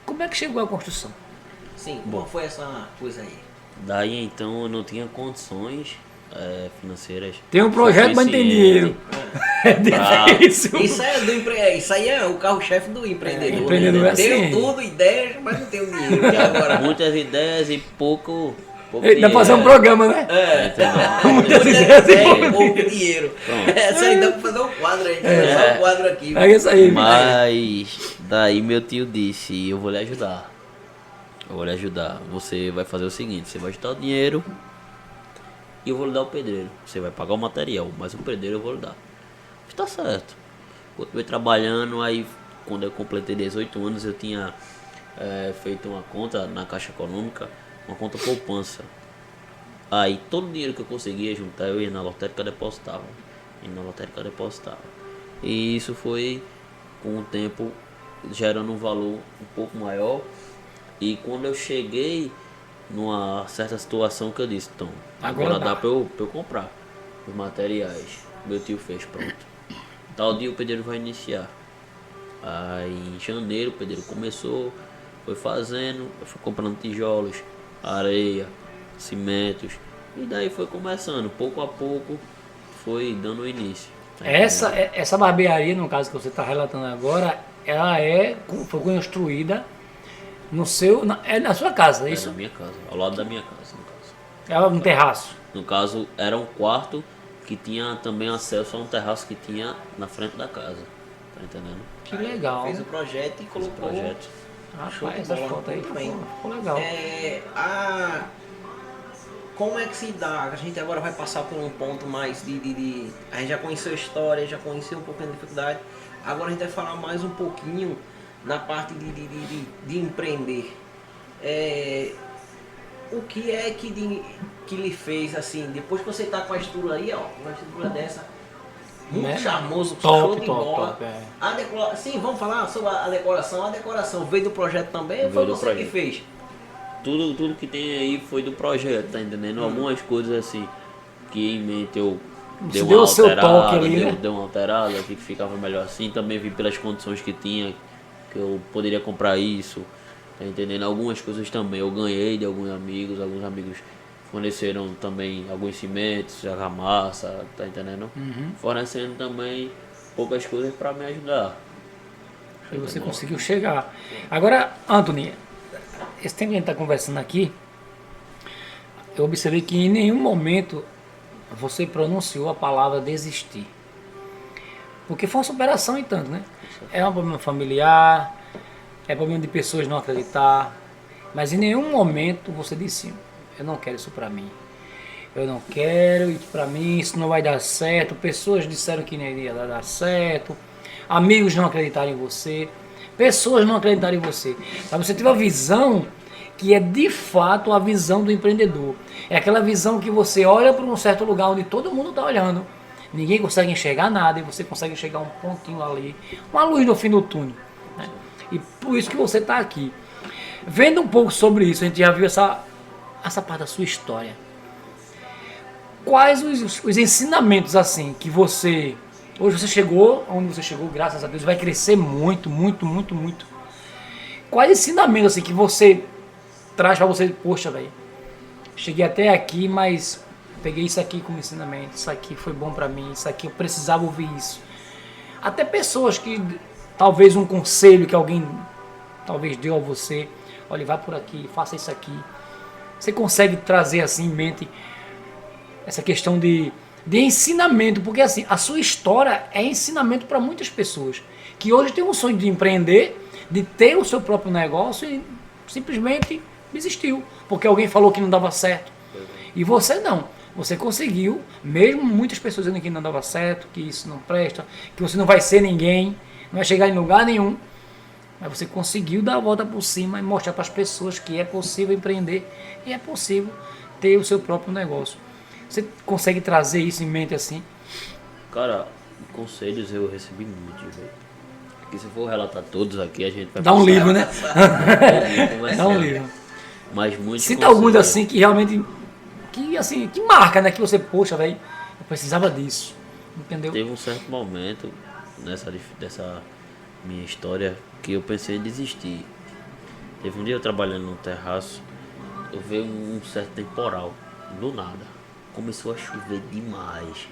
Como é que chegou à construção? Sim, como foi essa coisa aí? Daí então eu não tinha condições financeiras. Tem um projeto, mas não tem dinheiro. É difícil. Isso aí é o carro-chefe do empreendedor. Empreendedor é Tenho assim. tudo, ideias, mas não tenho dinheiro. E agora? Muitas ideias e pouco Dá pra fazer um programa, né? Muitas ideias e pouco dinheiro. Essa aí dá pra fazer um quadro aí. Só um quadro aqui. É isso aí. Mas daí meu tio disse, eu vou lhe ajudar. Eu vou lhe ajudar. Você vai fazer o seguinte, você vai ajudar o dinheiro e eu vou lhe dar o pedreiro. Você vai pagar o material, mas o pedreiro eu vou lhe dar. Tá certo. Continuei trabalhando, aí quando eu completei 18 anos eu tinha feito uma conta na Caixa Econômica, uma conta poupança. Aí todo o dinheiro que eu conseguia juntar eu ia na lotérica depositava. E isso foi com o tempo gerando um valor um pouco maior. E quando eu cheguei numa certa situação que eu disse, então, agora dá pra eu comprar os materiais. Meu tio fez, pronto. Tal dia o pedreiro vai iniciar. Aí em janeiro o pedreiro começou, foi fazendo, foi comprando tijolos, areia, cimentos. E daí foi começando, pouco a pouco foi dando o início. Essa barbearia, no caso que você está relatando agora, ela foi construída no seu, na sua casa, é isso? Na minha casa, ao lado da minha casa, no caso. Era um terraço. No caso, era um quarto que tinha também acesso a um terraço que tinha na frente da casa. Tá entendendo? Que legal. Fez o projeto e colocou o projeto. Rapaz, essas fotos aí ficou legal. Como é que se dá? A gente agora vai passar por um ponto mais de a gente já conheceu a história, já conheceu um pouquinho da dificuldade. Agora a gente vai falar mais um pouquinho na parte de empreender. O que é que lhe fez assim, depois que você tá com a estrutura aí, ó, uma estrutura dessa, muito charmoso, show de bola. Top. Sim, vamos falar sobre a decoração. A decoração veio do projeto também ou foi você que fez? Tudo que tem aí foi do projeto, tá entendendo? Algumas coisas assim que em mente eu dei uma alterada, dei uma alterada, que ficava melhor assim. Também vi pelas condições que tinha, que eu poderia comprar isso, tá entendendo? Algumas coisas também eu ganhei de alguns amigos forneceram também alguns cimentos, argamassa, tá entendendo? Fornecendo também poucas coisas para me ajudar. E você conseguiu chegar. Agora, Anthony, esse tempo que a gente está conversando aqui, eu observei que em nenhum momento você pronunciou a palavra desistir. Porque foi uma superação em tanto, né? É um problema familiar, é problema de pessoas não acreditar, mas em nenhum momento você disse, eu não quero isso para mim. Eu não quero isso para mim, isso não vai dar certo. Pessoas disseram que não iria dar certo. Amigos não acreditaram em você. Pessoas não acreditaram em você. Mas você teve a visão que é de fato a visão do empreendedor. É aquela visão que você olha para um certo lugar onde todo mundo está olhando. Ninguém consegue enxergar nada e você consegue enxergar um pontinho ali. Uma luz no fim do túnel. Né? E por isso que você está aqui. Vendo um pouco sobre isso, a gente já viu essa parte da sua história. Quais os ensinamentos assim que hoje você chegou, onde você chegou, graças a Deus, vai crescer muito, muito, muito, muito. Quais ensinamentos assim que você traz para você, poxa, velho, cheguei até aqui, mas peguei isso aqui como ensinamento, isso aqui foi bom para mim, isso aqui eu precisava ouvir isso. Até pessoas que, talvez um conselho que alguém talvez deu a você, olha, vai por aqui, faça isso aqui. Você consegue trazer assim em mente essa questão de ensinamento, porque assim, a sua história é ensinamento para muitas pessoas. que hoje tem um sonho de empreender, de ter o seu próprio negócio e simplesmente desistiu, porque alguém falou que não dava certo. E você não. Você conseguiu, mesmo muitas pessoas dizendo que não dava certo, que isso não presta, que você não vai ser ninguém, não vai chegar em lugar nenhum, mas você conseguiu dar a volta por cima e mostrar para as pessoas que é possível empreender e é possível ter o seu próprio negócio. Você consegue trazer isso em mente assim? Cara, conselhos eu recebi muitos, velho. Porque se for relatar todos aqui, a gente vai Dá um passar- livro, né? Vai Dá um ser. livro. Mas muitos Cita alguns conselhos. assim que realmente, que assim, que marca, né? Que você, poxa, velho, eu precisava disso. Entendeu? Teve um certo momento dessa minha história que eu pensei em desistir. Teve um dia eu trabalhando no terraço, eu vi um certo temporal, do nada. Começou a chover demais.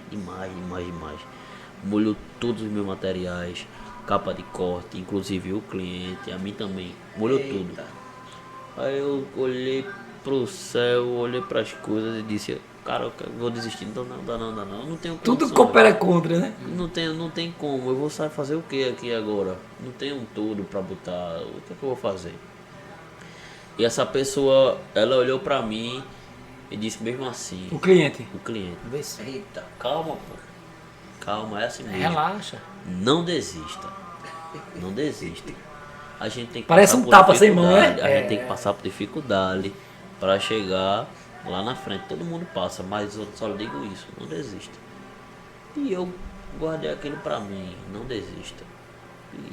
Molhou todos os meus materiais, capa de corte, inclusive o cliente, a mim também. Molhou tudo. Aí eu olhei pro céu, olhei pras coisas e disse, cara, eu vou desistir, não dá não. Eu não tenho Tudo condições. coopera contra, né? Não tem como, eu vou sair fazer o que aqui agora? Não tenho um tudo pra botar, o que é que eu vou fazer? E essa pessoa, ela olhou pra mim e disse mesmo assim, O cliente. o cliente, Vê se- Eita. calma pô, calma, é assim mesmo, Relaxa. não desista, não desista. A gente tem que Parece passar um por tapa sem mão, né? dificuldade, a gente tem que passar por dificuldade pra chegar lá na frente. Todo mundo passa, mas eu só digo isso, não desista. E eu guardei aquilo pra mim, não desista.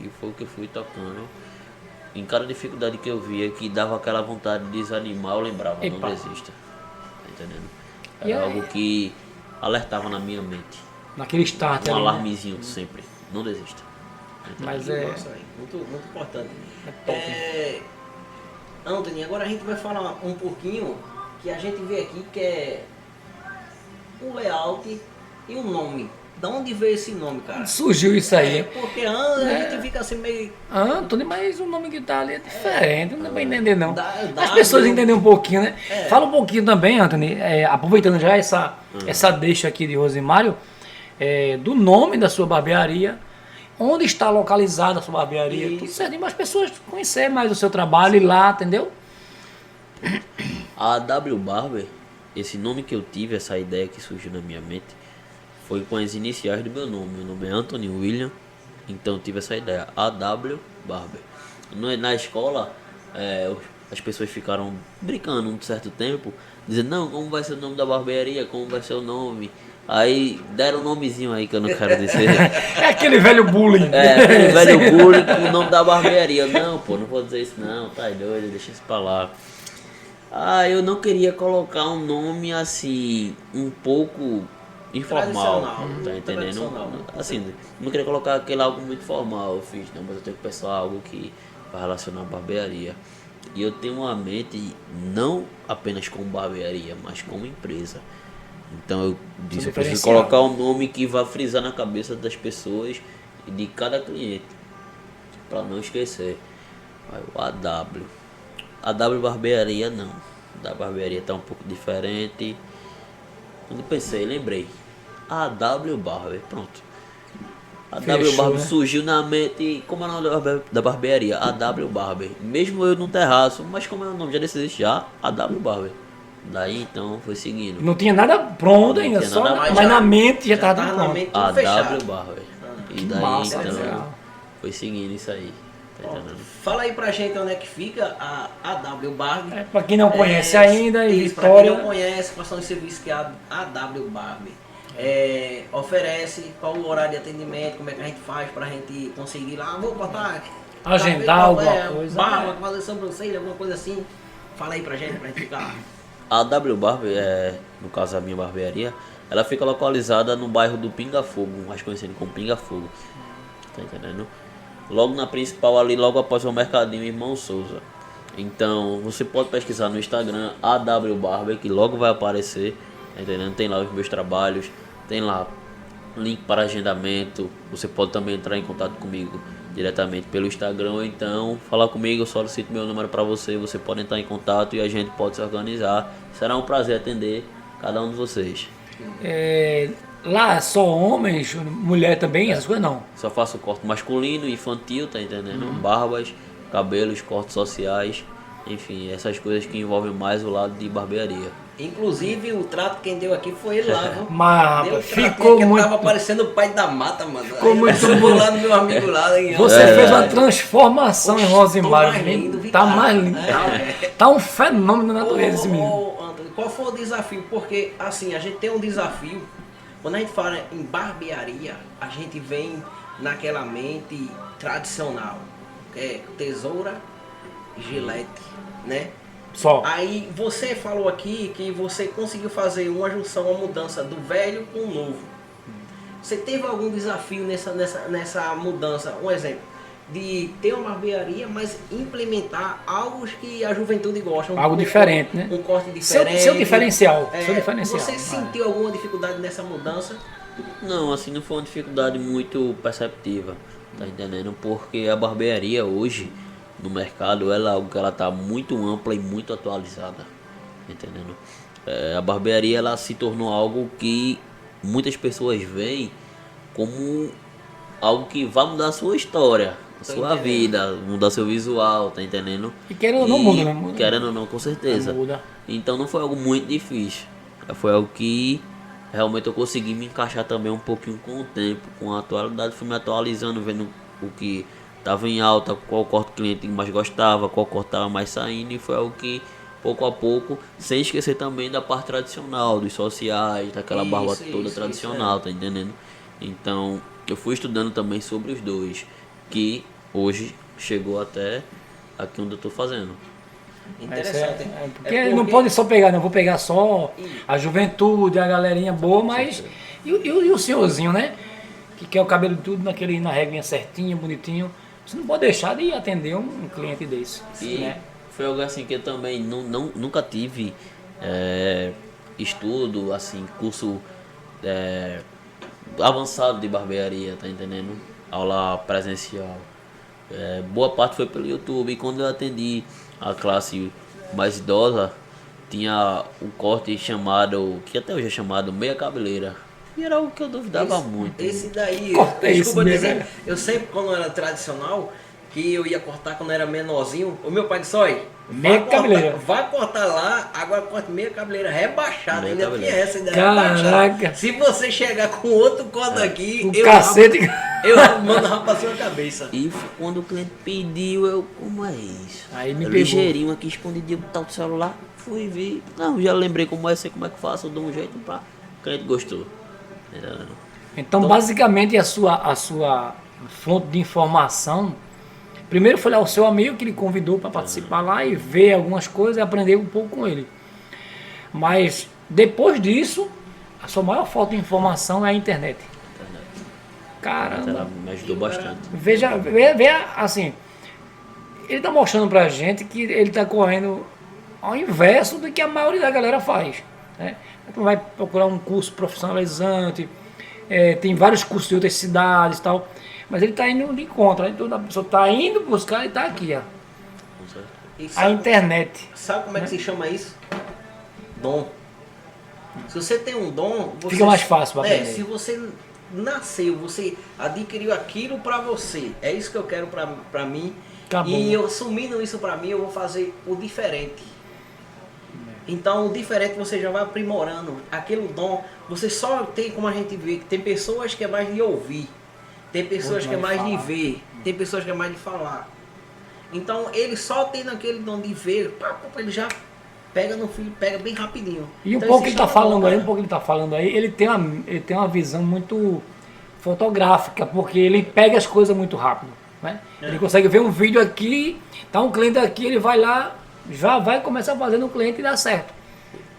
E foi o que eu fui tocando. Em cada dificuldade que eu via que dava aquela vontade de desanimar, eu lembrava, não Epa. desista. Tá entendendo? E Era aí? algo que alertava na minha mente. Naquele start Um ali, né? alarmezinho sempre. Não desista. Tá entendendo? Mas é... Nossa, velho, muito importante. top. Anthony, agora a gente vai falar um pouquinho que a gente vê aqui que é o layout e o nome. Da onde veio esse nome, cara? Surgiu isso aí. Porque a gente fica assim meio. Antônio, mas o nome que tá ali é diferente, não dá pra entender não. Dá- As pessoas entendem um pouquinho, né? É. Fala um pouquinho também, Antônio, aproveitando já essa deixa aqui de Rosimário, do nome da sua barbearia, onde está localizada a sua barbearia, tudo Isso. certinho, para as pessoas conhecerem mais o seu trabalho e lá, entendeu? A W Barber, esse nome que eu tive, essa ideia que surgiu na minha mente, foi com as iniciais do meu nome. Meu nome é Anthony William, então eu tive essa ideia, AW Barber. Na escola, as pessoas ficaram brincando um certo tempo, dizendo, não, como vai ser o nome da barbearia, como vai ser o nome. Aí deram um nomezinho aí que eu não quero dizer. É aquele velho bullying. Aquele velho bullying com o nome da barbearia. Eu, não, pô, não vou dizer isso não, tá doido, deixa isso pra lá. Eu não queria colocar um nome assim, um pouco informal, Tradicional. tá entendendo? Tradicional. Assim, não queria colocar aquele algo muito formal, eu fiz, não, mas eu tenho que pensar algo que vai relacionar a barbearia. E eu tenho uma mente não apenas como barbearia, mas como empresa. Então eu disse, eu preciso diferencial. colocar um nome que vá frisar na cabeça das pessoas e de cada cliente, para não esquecer. Aí, o AW. AW Barbearia não. Da barbearia tá um pouco diferente. Quando eu pensei, lembrei. AW Barber, pronto. A W Fechou, Barber né? surgiu na mente, como é o nome da barbearia? AW Barber. Mesmo eu no terraço, mas como é o nome já desse já, AW Barber. Daí então foi seguindo. Não tinha nada pronto Não ainda, tinha só, nada mas pronto. na mente já Já estava tava tudo na pronto. mente. Tudo AW fechado. Barber. E Que daí massa, então legal. foi seguindo isso aí. Tá entendendo? Fala aí pra gente onde é que fica a AW Barber. Para quem não conhece ainda, em isso, pra quem não Vitória, conhece, quais são os serviços que a AW Barber oferece, qual o horário de atendimento, como é que a gente faz pra gente conseguir ir lá, vou botar. Agendar alguma coisa, Barba, né? fazer sobrancelha, alguma coisa assim. Fala aí pra gente ficar. A W Barber, no caso a minha barbearia, ela fica localizada no bairro do Pinga Fogo, mais conhecido como Pinga Fogo. Tá entendendo? Logo na principal ali, logo após o mercadinho Irmão Souza. Então, você pode pesquisar no Instagram AW Barber, que logo vai aparecer, tá entendendo? Tem lá os meus trabalhos, tem lá link para agendamento. Você pode também entrar em contato comigo diretamente pelo Instagram, ou então falar comigo, eu solicito meu número para você, você pode entrar em contato e a gente pode se organizar. Será um prazer atender cada um de vocês. Lá só homens, mulher também, essas coisas não. Só faço corte masculino, infantil, tá entendendo? Barbas, cabelos, cortes sociais, enfim, essas coisas que envolvem mais o lado de barbearia. Inclusive, o trato quem deu aqui foi ele lá, viu? Mas Deu rapaz, o trato ficou que muito. tava parecendo o pai da mata, mano. Ficou Aí muito eu bom. lá no meu amigo lá. Em Você fez uma transformação em Oxe, Rosimar. tô mais lindo, Tá Vitor. mais lindo. Tá um fenômeno na natureza esse menino. Antônio, qual foi o desafio? Porque, assim, a gente tem um desafio. Quando a gente fala em barbearia, a gente vem naquela mente tradicional. Que é tesoura, gilete, né? Só. Aí você falou aqui que você conseguiu fazer uma junção, uma mudança do velho com o novo. Você teve algum desafio nessa mudança? Um exemplo, de ter uma barbearia, mas implementar algo que a juventude gosta. Algo diferente, né? Um corte diferente. Seu diferencial. É, Seu diferencial. Você sentiu alguma dificuldade nessa mudança? Não, assim, não foi uma dificuldade muito perceptiva, tá entendendo? Porque a barbearia hoje, no mercado, ela tá muito ampla e muito atualizada, entendendo? A barbearia, ela se tornou algo que muitas pessoas veem como algo que vai mudar a sua história, a sua vida, mudar seu visual, tá entendendo? E querendo ou não muda, né? Muda. Querendo ou não, com certeza. Muda. Então não foi algo muito difícil. Foi algo que realmente eu consegui me encaixar também um pouquinho com o tempo, com a atualidade. Fui me atualizando, vendo o que estava em alta, qual corte o cliente mais gostava, qual corte estava mais saindo. E foi algo que, pouco a pouco, sem esquecer também da parte tradicional, dos sociais, daquela barba toda tradicional, tá entendendo? Então eu fui estudando também sobre os dois, que hoje chegou até aqui onde eu estou fazendo. Interessante. Porque não pode só pegar, não vou pegar só a juventude, a galerinha boa, mas e o senhorzinho, né? Que quer o cabelo tudo na reguinha certinha, bonitinho. Você não pode deixar de atender um cliente desse. E né? foi algo assim que eu também nunca tive estudo, assim, curso avançado de barbearia, tá entendendo? Aula presencial. Boa parte foi pelo YouTube. E quando eu atendi a classe mais idosa, tinha um corte chamado, que até hoje é chamado meia cabeleira. E era algo que eu duvidava muito. Esse daí, Corta isso desculpa mesmo, dizer, né? eu sempre quando era tradicional, que eu ia cortar quando era menorzinho, o meu pai disse, olha, Meia cabeleira. vai cortar lá, agora corta meia cabeleira rebaixada, Meia ainda cabeleira. tinha essa, ainda Caraca. rebaixada. Se você chegar com outro corte aqui, O cacete. eu mando rapar a sua cabeça. E quando o cliente pediu, eu, como é isso? Aí me Eu pegou. ligeirinho aqui, escondidinho, botar o celular, fui ver. Não, já lembrei como é, sei como é que faço, eu dou um jeito pra. O cliente gostou. Então, basicamente, a sua fonte de informação, primeiro foi lá o seu amigo que ele convidou para participar lá e ver algumas coisas e aprender um pouco com ele. Mas, depois disso, a sua maior fonte de informação é a internet. Caramba. Ela me ajudou bastante. Veja, assim, ele está mostrando pra gente que ele está correndo ao inverso do que a maioria da galera faz. Né? Tu vai procurar um curso profissionalizante, tem vários cursos de outras cidades e tal, mas ele está indo de encontro, né? Toda pessoa está indo buscar e está aqui, ó. E A sabe, internet. sabe como é que se chama isso? Dom. Se você tem um dom, você, Fica mais fácil pra aprender. se você nasceu, você adquiriu aquilo pra você. É isso que eu quero pra mim. Acabou. E eu assumindo isso pra mim, eu vou fazer o diferente. Então o diferente você já vai aprimorando. Aquele dom, você só tem, como a gente vê, que tem pessoas que é mais de ouvir, tem pessoas que é mais de ver, tem pessoas que é mais de falar. Então ele só tem naquele dom de ver, ele já pega no filho, pega bem rapidinho. E um Então, pouco que esse ele está chama dom, falando aí, cara. ele tem uma visão muito fotográfica, porque ele pega as coisas muito rápido. Né? Ele consegue ver um vídeo aqui, tá um cliente aqui, ele vai lá, já vai começar fazendo o cliente e dá certo.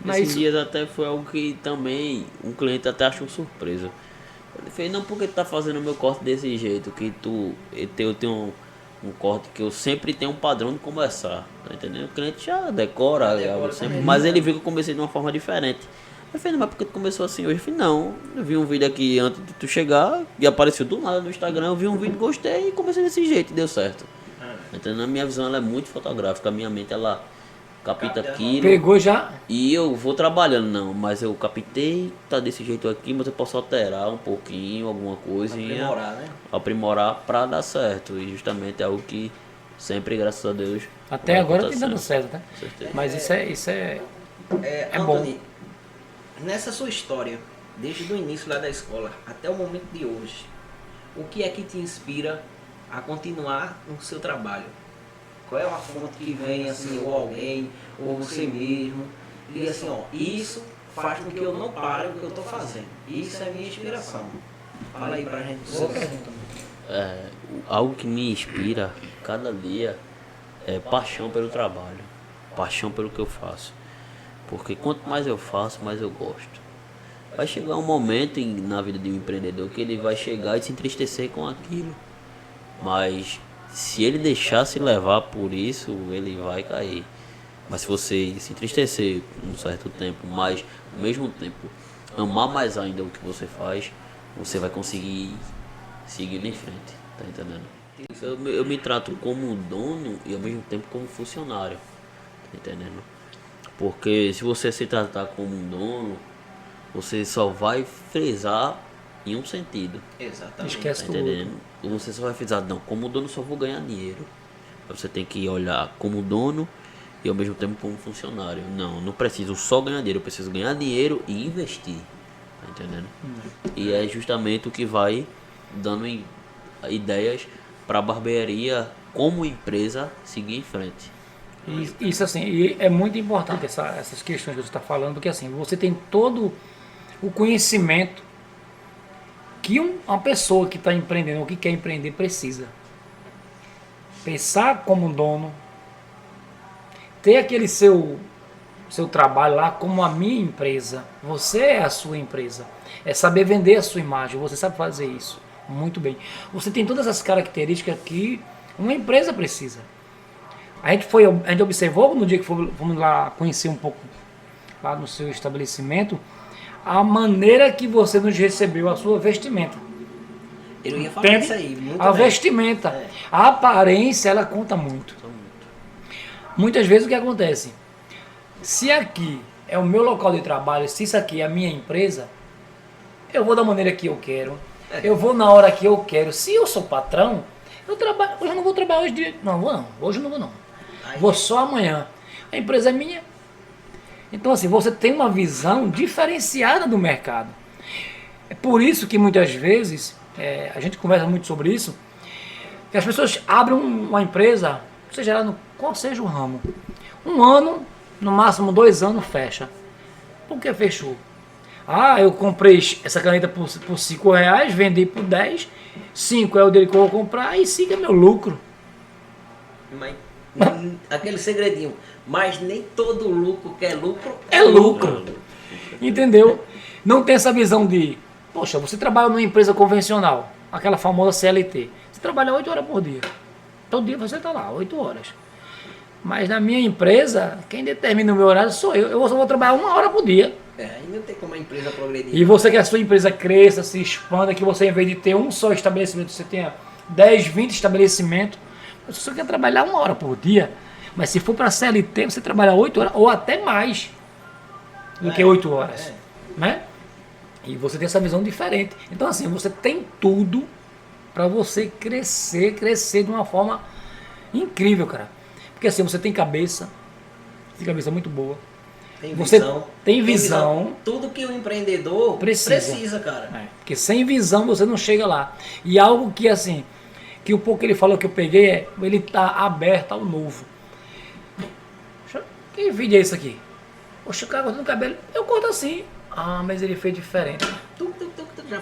Esses dias até foi algo que também um cliente até achou surpresa. Ele fez, não, porque tu tá fazendo o meu corte desse jeito, que eu tenho um corte que eu sempre tenho um padrão de começar, tá entendendo? O cliente já decora sempre, mas ele viu que eu comecei de uma forma diferente. Eu falei, mas por que tu começou assim hoje? Eu falei, não, eu vi um vídeo aqui antes de tu chegar e apareceu do nada no Instagram, eu vi um vídeo, gostei e comecei desse jeito e deu certo. Tá entendendo? A minha visão ela é muito fotográfica, a minha mente ela capta aquilo. Pegou já? E eu vou trabalhando, não, mas eu captei, tá desse jeito aqui, mas eu posso alterar um pouquinho, alguma coisinha. Aprimorar, né? Aprimorar pra dar certo. E justamente é algo que sempre, graças a Deus. Até vai agora tem acontecendo. dando certo, né? Com certeza. Mas isso é Anthony, nessa sua história, desde o início lá da escola até o momento de hoje, o que é que te inspira a continuar no seu trabalho? Qual é uma fonte que vem assim, ou alguém, ou você mesmo, e assim, ó, isso faz com que eu não pare o que eu estou fazendo. Isso é minha inspiração. Fala aí pra gente. boa pergunta. Algo que me inspira cada dia é paixão pelo trabalho, paixão pelo que eu faço. Porque quanto mais eu faço, mais eu gosto. Vai chegar um momento na vida de um empreendedor que ele vai chegar e se entristecer com aquilo. Mas se ele deixar se levar por isso, ele vai cair. Mas se você se entristecer um certo tempo, mas ao mesmo tempo amar mais ainda o que você faz, você vai conseguir seguir em frente, tá entendendo? Eu me trato como dono e ao mesmo tempo como funcionário, tá entendendo? Porque se você se tratar como um dono, você só vai frisar em um sentido. Exatamente. Esquece Tá do entendendo? outro. Você só vai frisar, não, como dono só vou ganhar dinheiro. Você tem que olhar como dono e ao mesmo tempo como funcionário. Não preciso só ganhar dinheiro, eu preciso ganhar dinheiro e investir. Tá entendendo? E é justamente o que vai dando ideias para a barbearia como empresa seguir em frente. E isso assim, e é muito importante essas questões que você está falando, porque assim, você tem todo o conhecimento que uma pessoa que está empreendendo ou que quer empreender precisa. Pensar como dono, ter aquele seu trabalho lá como a minha empresa. Você é a sua empresa. É saber vender a sua imagem. Você sabe fazer isso muito bem. Você tem todas as características que uma empresa precisa. A gente observou no dia que fomos lá conhecer um pouco lá no seu estabelecimento a maneira que você nos recebeu, a sua vestimenta. Eu ia falar Entende? isso aí. Muito A bem. vestimenta, É. a aparência, ela conta muito. Muitas vezes o que acontece? Se aqui é o meu local de trabalho, se isso aqui é a minha empresa, eu vou da maneira que eu quero, eu vou na hora que eu quero. Se eu sou patrão, eu trabalho. Hoje eu não vou trabalhar hoje. Não, vou não. Hoje eu não vou não. Vou só amanhã. A empresa é minha. Então assim, você tem uma visão diferenciada do mercado. É por isso que muitas vezes, a gente conversa muito sobre isso, que as pessoas abrem uma empresa, seja lá no qual seja o ramo. Um ano, no máximo 2 anos, fecha. Por que fechou? Ah, eu comprei essa caneta por R$5, vendi por 10, 5 é o dele que eu vou comprar e 5 é meu lucro. Mas, aquele segredinho. Mas nem todo lucro que é lucro É lucro. Entendeu? Não tem essa visão de, poxa, você trabalha numa empresa convencional, aquela famosa CLT. Você trabalha 8 horas por dia. Todo dia você está lá, 8 horas. Mas na minha empresa, quem determina o meu horário sou eu. Eu só vou trabalhar 1 hora por dia. Aí não tem como a empresa progredir. E você que a sua empresa cresça, se expanda, que você, em vez de ter um só estabelecimento, você tenha 10, 20 estabelecimentos. Você só quer trabalhar 1 hora por dia. Mas se for para CLT, você trabalha 8 horas ou até mais do que 8 horas. Né? E você tem essa visão diferente. Então assim, você tem tudo para você crescer de uma forma incrível, cara. Porque assim, você tem cabeça muito boa. Tem Você visão. tem visão. Tudo que o empreendedor precisa cara. Porque sem visão você não chega lá. E algo que assim, que o pouco que ele falou que eu peguei ele tá aberto ao novo. Que vídeo é esse aqui? Poxa, o cara cortando o cabelo. Eu corto assim. Ah, mas ele fez diferente.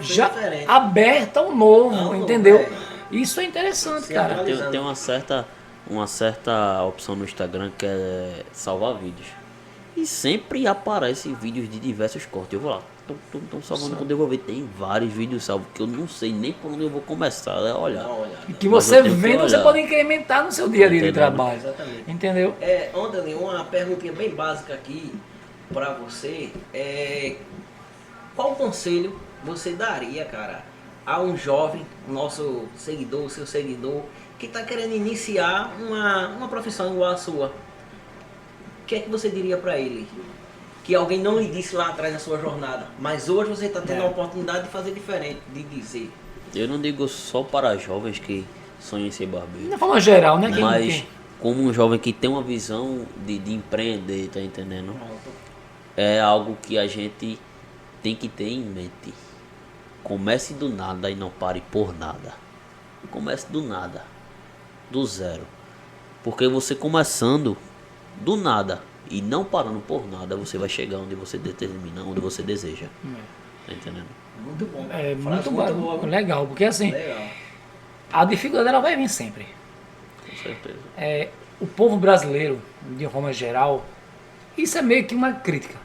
Já fez diferente. Aberto ao novo, Não, entendeu? é. Isso é interessante, Se cara. atualizando. Tem uma certa opção no Instagram que é salvar vídeos. E sempre aparecem vídeos de diversos cortes. Eu vou lá, tô salvando. Quando eu vou ver, tem vários vídeos salvos que eu não sei nem por onde eu vou começar a olhar. Dá uma olhada. Que Mas você eu tenho que vendo, você olhar. pode incrementar no seu dia a dia de Entendendo? trabalho. Exatamente. Entendeu? Anthony, uma perguntinha bem básica aqui para você. Qual conselho você daria, cara, a um jovem, nosso seguidor, seu seguidor, que está querendo iniciar uma profissão igual a sua? que é que você diria para ele? Que alguém não lhe disse lá atrás na sua jornada, mas hoje você está tendo a oportunidade de fazer diferente, de dizer. Eu não digo só para jovens que sonham em ser barbeiro, De forma geral, né? mas como um jovem que tem uma visão de empreender, tá entendendo? É algo que a gente tem que ter em mente. Comece do nada e não pare por nada. Comece do nada, do zero. Porque você começando do nada e não parando por nada, você vai chegar onde você determina, onde você deseja. Tá entendendo? Muito bom. É Frase muito boa. legal, porque assim, Legal. a dificuldade ela vai vir sempre. Com certeza. O povo brasileiro, de uma forma geral, isso é meio que uma crítica.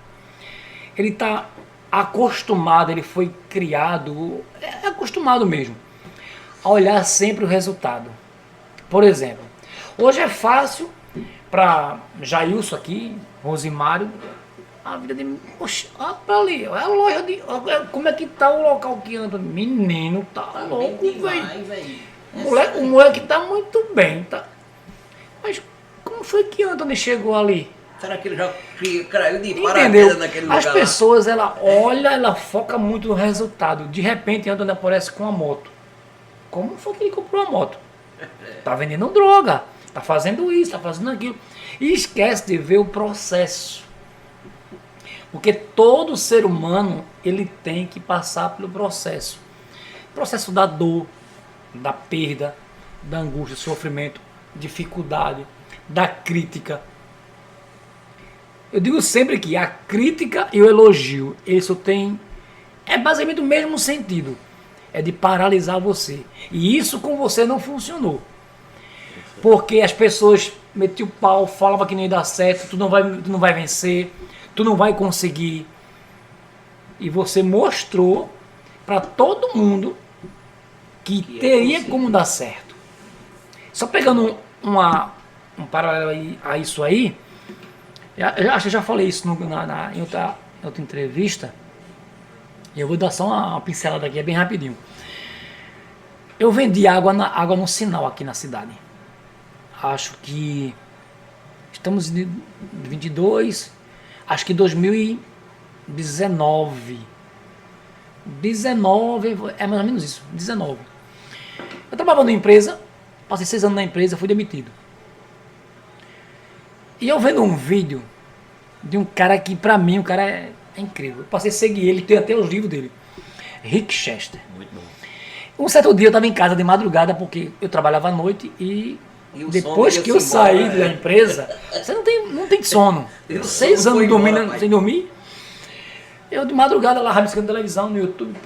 Ele está acostumado, ele foi criado, é acostumado mesmo, a olhar sempre o resultado. Por exemplo, hoje é fácil para Jailson aqui, Rosimário, a vida de... Oxe, olha pra ali, olha a loja de... Olha como é que tá o local que anda. Menino, tá louco, velho. O moleque tá muito bem, tá? Mas como foi que Antônio chegou ali? Será que ele já caiu de Entendeu? paraquedas naquele lugar As pessoas, ela olha, ela foca muito no resultado. De repente, Antônio aparece com uma moto. Como foi que ele comprou uma moto? Tá vendendo droga, tá fazendo isso, tá fazendo aquilo. E esquece de ver o processo. Porque todo ser humano, ele tem que passar pelo processo. Processo da dor, da perda, da angústia, sofrimento, dificuldade, da crítica. Eu digo sempre que a crítica e o elogio, isso tem, é basicamente o mesmo sentido. É de paralisar você. E isso com você não funcionou. Porque as pessoas metiam o pau, falavam que não ia dar certo, tu não vai vencer, tu não vai conseguir. E você mostrou para todo mundo que teria como dar certo. Só pegando um paralelo a isso aí, eu acho que eu já falei isso em outra entrevista. E eu vou dar só uma pincelada aqui, é bem rapidinho. Eu vendi água no sinal aqui na cidade. Acho que estamos em 22, acho que 2019. 19, é mais ou menos isso, 19. Eu trabalhava numa empresa, passei 6 anos na empresa, fui demitido. E eu vendo um vídeo de um cara que, pra mim, o cara é incrível. Eu passei a seguir ele, tem até os livros dele. Rick Chester. Muito bom. Um certo dia eu estava em casa de madrugada, porque eu trabalhava à noite e depois que eu saí da empresa, você não tem sono. 6 anos dormindo, sem dormir. Eu de madrugada lá rabiscando televisão no YouTube,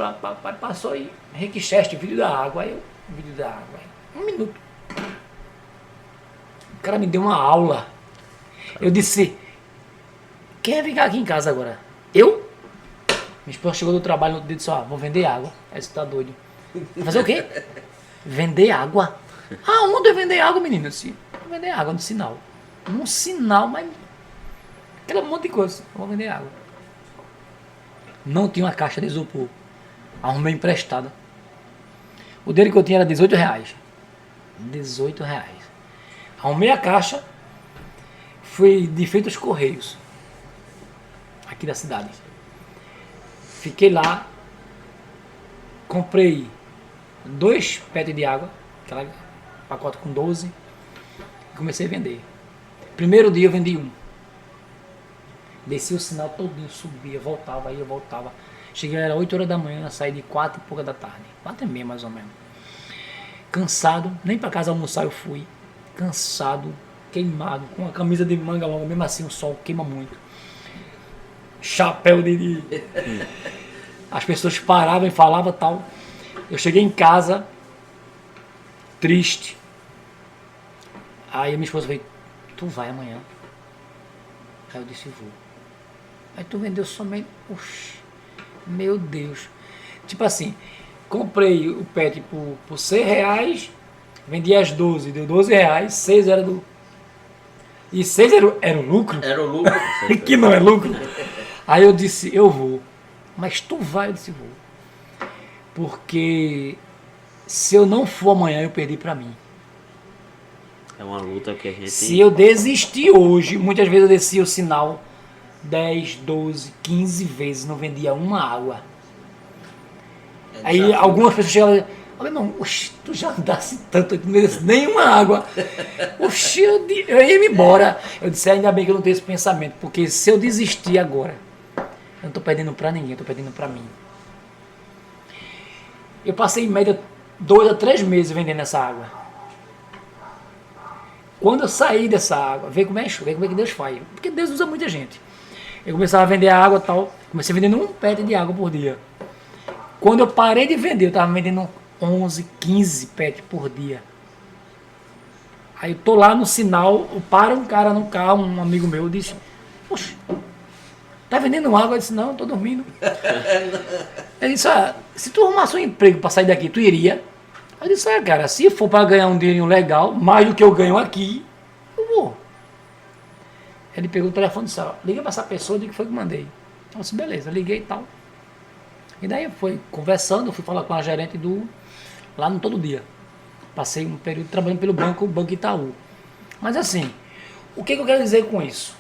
passou aí, Rick Chester, vídeo da água. Aí eu, vídeo da água. Aí, 1 minuto. O cara me deu uma aula. Eu disse, quem vai ficar aqui em casa agora? Eu? Minha esposa chegou do trabalho no outro dia e disse, vou vender água. Aí você tá doido. Vai fazer o quê? Vender água. Onde eu vender água, menino? Eu disse, vou vender água no sinal. Num sinal, mas... aquele monte de coisa. Eu vou vender água. Não tinha uma caixa de isopor. Arrumei emprestada. O dele que eu tinha era R$18. R$18. Arrumei a caixa. Fui de frente aos Correios. Aqui da cidade. Fiquei lá. Comprei 2 PET de água. Aquela pacote com 12. E comecei a vender. Primeiro dia eu vendi 1. Desci o sinal todinho, subia, voltava, ia, voltava. Cheguei, era 8 horas da manhã, saí de 4 e pouca da tarde. 4h30 mais ou menos. Cansado, nem para casa almoçar eu fui. Cansado, queimado, com a camisa de manga longa, mesmo assim o sol queima muito. Chapéu de... As pessoas paravam e falavam tal. Eu cheguei em casa, triste. Aí a minha esposa veio, tu vai amanhã? Aí eu disse, vou. Aí tu vendeu somente... Oxi, meu Deus. Tipo assim, comprei o PET por R$6, vendi as 12, deu R$12, 6 era do... E 6 era o lucro? Era o lucro. Que não é lucro. Aí eu disse, eu vou. Mas tu vai? Eu disse, vou. Porque se eu não for amanhã, eu perdi pra mim. É uma luta que a gente... Se eu desistir hoje, muitas vezes eu descia o sinal 10, 12, 15 vezes, não vendia uma água. Aí desafio. algumas pessoas chegavam e diziam, olha, não, oxe, tu já andasse tanto aqui, não merece nenhuma água. Oxe, eu ia me embora. Eu disse, ainda bem que eu não tenho esse pensamento, porque se eu desistir agora, eu não estou perdendo para ninguém, eu estou perdendo para mim. Eu passei em média 2 a 3 meses vendendo essa água. Quando eu saí dessa água, vê como é que Deus faz. Porque Deus usa muita gente. Eu começava a vender água e tal, comecei vendendo um pet de água por dia. Quando eu parei de vender, eu estava vendendo 11, 15 pets por dia. Aí eu tô lá no sinal, para um cara no carro, um amigo meu, disse, poxa, tá vendendo água? Eu disse, não, eu tô dormindo. Ele disse, se tu arrumasse um emprego para sair daqui, tu iria? Aí eu disse, cara, se for para ganhar um dinheirinho legal, mais do que eu ganho aqui, eu vou. Ele pegou o telefone e disse, liga para essa pessoa, diga que foi que mandei. Eu disse, beleza, liguei e tal. E daí foi conversando, eu fui falar com a gerente lá no Todo Dia. Passei um período trabalhando pelo Banco Itaú. Mas assim, o que eu quero dizer com isso?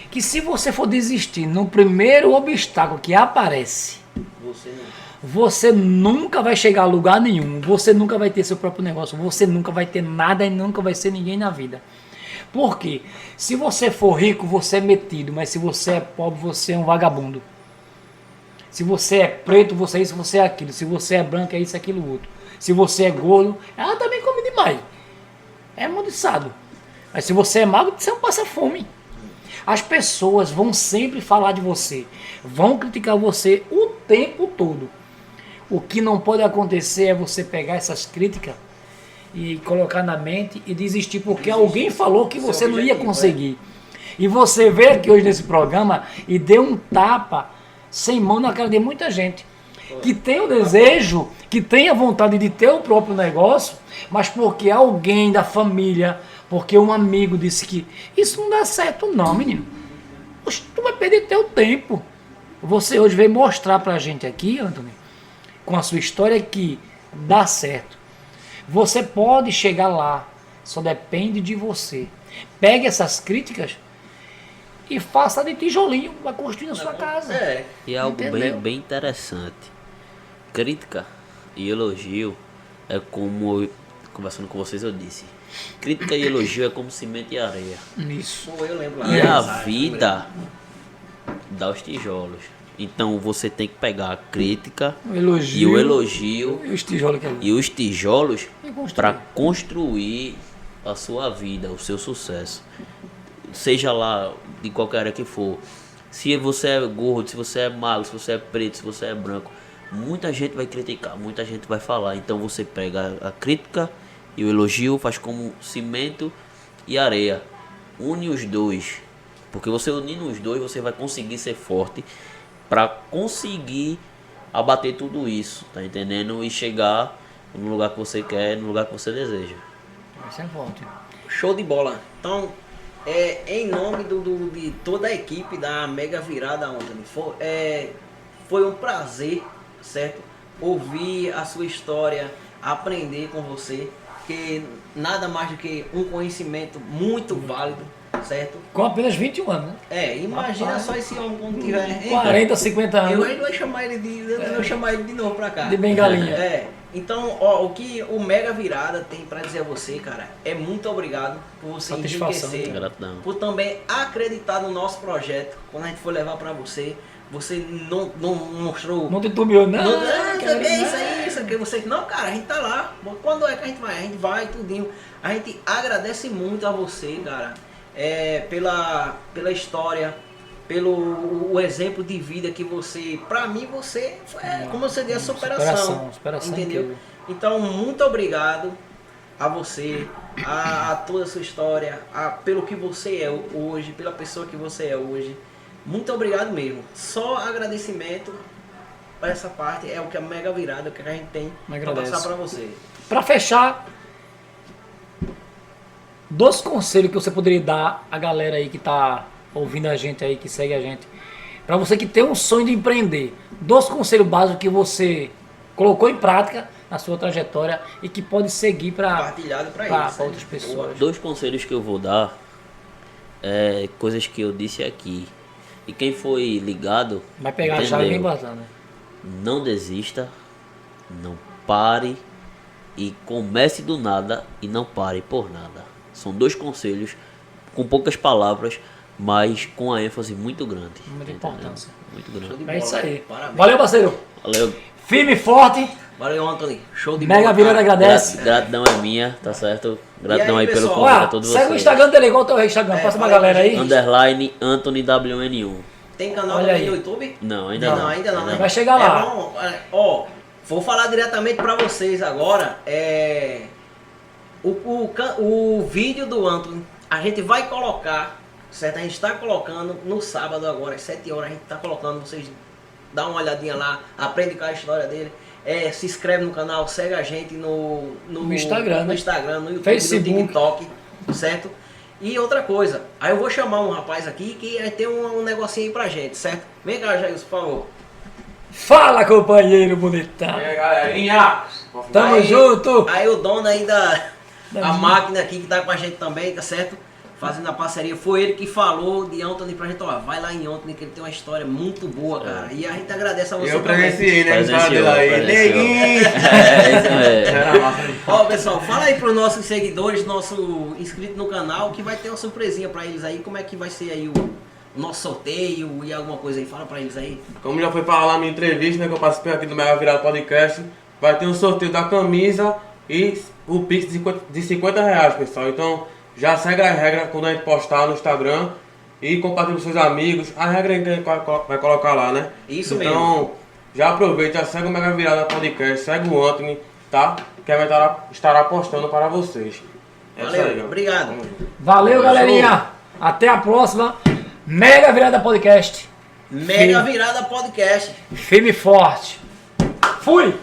Que se você for desistir no primeiro obstáculo que aparece, você nunca vai chegar a lugar nenhum, você nunca vai ter seu próprio negócio, você nunca vai ter nada e nunca vai ser ninguém na vida. Por quê? Se você for rico, você é metido, mas se você é pobre, você é um vagabundo. Se você é preto, você é isso, você é aquilo. Se você é branco, é isso, aquilo, outro. Se você é gordo, ela também come demais. É amaldiçoado. Mas se você é magro, você não passa fome. As pessoas vão sempre falar de você. Vão criticar você o tempo todo. O que não pode acontecer é você pegar essas críticas e colocar na mente e desistir porque alguém falou que você não ia conseguir. E você veio aqui hoje nesse programa e deu um tapa sem mão na cara de muita gente que tem o desejo, que tem a vontade de ter o próprio negócio, mas porque alguém da família, porque um amigo disse que isso não dá certo não, menino. Poxa, tu vai perder teu tempo. Você hoje veio mostrar pra gente aqui, Antônio, com a sua história, que dá certo. Você pode chegar lá, só depende de você. Pegue essas críticas e faça de tijolinho, vai construir a sua casa. E é algo Entendeu? bem interessante. Crítica e elogio é como, conversando com vocês, eu disse. Crítica e elogio é como cimento e areia. Isso. Pô, eu lembro lá. E a vida dá os tijolos. Então você tem que pegar a crítica O elogio. e o elogio E os tijolos que é. e os tijolos E construir. para construir a sua vida, o seu sucesso. Seja lá de qualquer área que for. Se você é gordo, se você é magro, se você é preto, se você é branco, muita gente vai criticar, muita gente vai falar. Então você pega a crítica e o elogio, faz como cimento e areia. Une os dois. Porque você unindo os dois, você vai conseguir ser forte para conseguir abater tudo isso, tá entendendo? E chegar no lugar que você quer, no lugar que você deseja. Isso é forte. Show de bola. Então, em nome de toda a equipe da Mega Virada, Antônio, foi um prazer, certo? Ouvir a sua história, aprender com você, que nada mais do que um conhecimento muito válido, certo? Com apenas 21 anos, né? Imagina Rapaz, só esse homem quando tiver... 40, 50 Eu anos ainda vou chamar ele vou chamar ele de novo pra cá. de bengalinha. Então, ó, o que o Mega Virada tem pra dizer a você, cara, é muito obrigado por você Satisfação, enriquecer, Gratidão. por também acreditar no nosso projeto. Quando a gente for levar pra você, você não mostrou... Não titubeou, não. isso aqui, você... Não, cara, a gente tá lá. Quando é que a gente vai? A gente vai, tudinho. A gente agradece muito a você, cara, pela história, pelo o exemplo de vida que você, pra mim, você, como você disse, a superação, entendeu? Incrível. Então, muito obrigado a você, a toda a sua história, pelo que você é hoje, pela pessoa que você é hoje. Muito obrigado mesmo. Só agradecimento para essa parte, é o que a Mega Virada, o que a gente tem para passar para você. Para fechar, 2 conselhos que você poderia dar à galera aí que tá ouvindo a gente aí, que segue a gente. Para você que tem um sonho de empreender, 2 conselhos básicos que você colocou em prática na sua trajetória e que pode seguir para Compartilhado pra eles. outras pessoas. 2 conselhos que eu vou dar é coisas que eu disse aqui. E quem foi ligado, Vai pegar a chave e vem entendeu. guardando, né? Não desista, não pare e comece do nada e não pare por nada. São 2 conselhos com poucas palavras, mas com a ênfase muito grande. Muita entendeu? importância. Muito Show grande. de É bola. isso aí. Parabéns. Valeu, parceiro. Valeu. Firme e forte. Valeu, Anthony. Show de Mega bola. Virada cara. agradece. Gratidão é minha, tá certo? Gratidão E aí, aí pelo pessoal? convite a Olha, todos segue o vocês. Instagram dele, igual o teu Instagram. É, Passa pra fala aí, galera aí. gente. Underline Anthony WN1. Tem canal Olha também aí. no YouTube? Não, ainda não. Ainda não, né? Vai chegar lá. É bom, ó, vou falar diretamente pra vocês agora. O vídeo do Anthony, a gente vai colocar, certo? A gente está colocando no sábado agora, às 7 horas, a gente está colocando, vocês dá uma olhadinha lá, aprende com a história dele. Se inscreve no canal, segue a gente no Instagram, no né? Instagram, no YouTube, Facebook. no TikTok, certo? E outra coisa, aí eu vou chamar um rapaz aqui que vai ter um negocinho aí pra gente, certo? Vem cá, Jailson, por favor. Fala, companheiro bonitão. E aí, galerinha? Tamo Aí- junto. Aí o dono aí da Da a minha. máquina aqui que tá com a gente também, tá certo? Fazendo a parceria. Foi ele que falou de Anthony pra gente, ó, vai lá em Anthony que ele tem uma história muito boa, cara. E a gente agradece a você Eu também. presenciei, né? Presenciou, História dele aí. presenciou. Neguinho! É, isso mesmo. Era massa. Ó, pessoal, fala aí pros nossos seguidores, nosso inscrito no canal, que vai ter uma surpresinha pra eles aí. Como é que vai ser aí o nosso sorteio e alguma coisa aí? Fala pra eles aí. Como já foi falar na minha entrevista, né? Que eu participei aqui do Mega Virada Podcast. Vai ter um sorteio da camisa e o Pix de 50 reais, pessoal. Então, já segue a regra quando a gente postar no Instagram. E compartilha com seus amigos. A regra que a gente vai colocar lá, né? Isso Então, já aproveita, já segue o Mega Virada Podcast, segue o Anthony, tá? Que vai estar postando para vocês. É isso Valeu, aí, ó. obrigado. Tamo junto. Valeu, galerinha. Até a próxima. Mega Virada Podcast. Mega Virada Podcast. Firme e forte. Fui.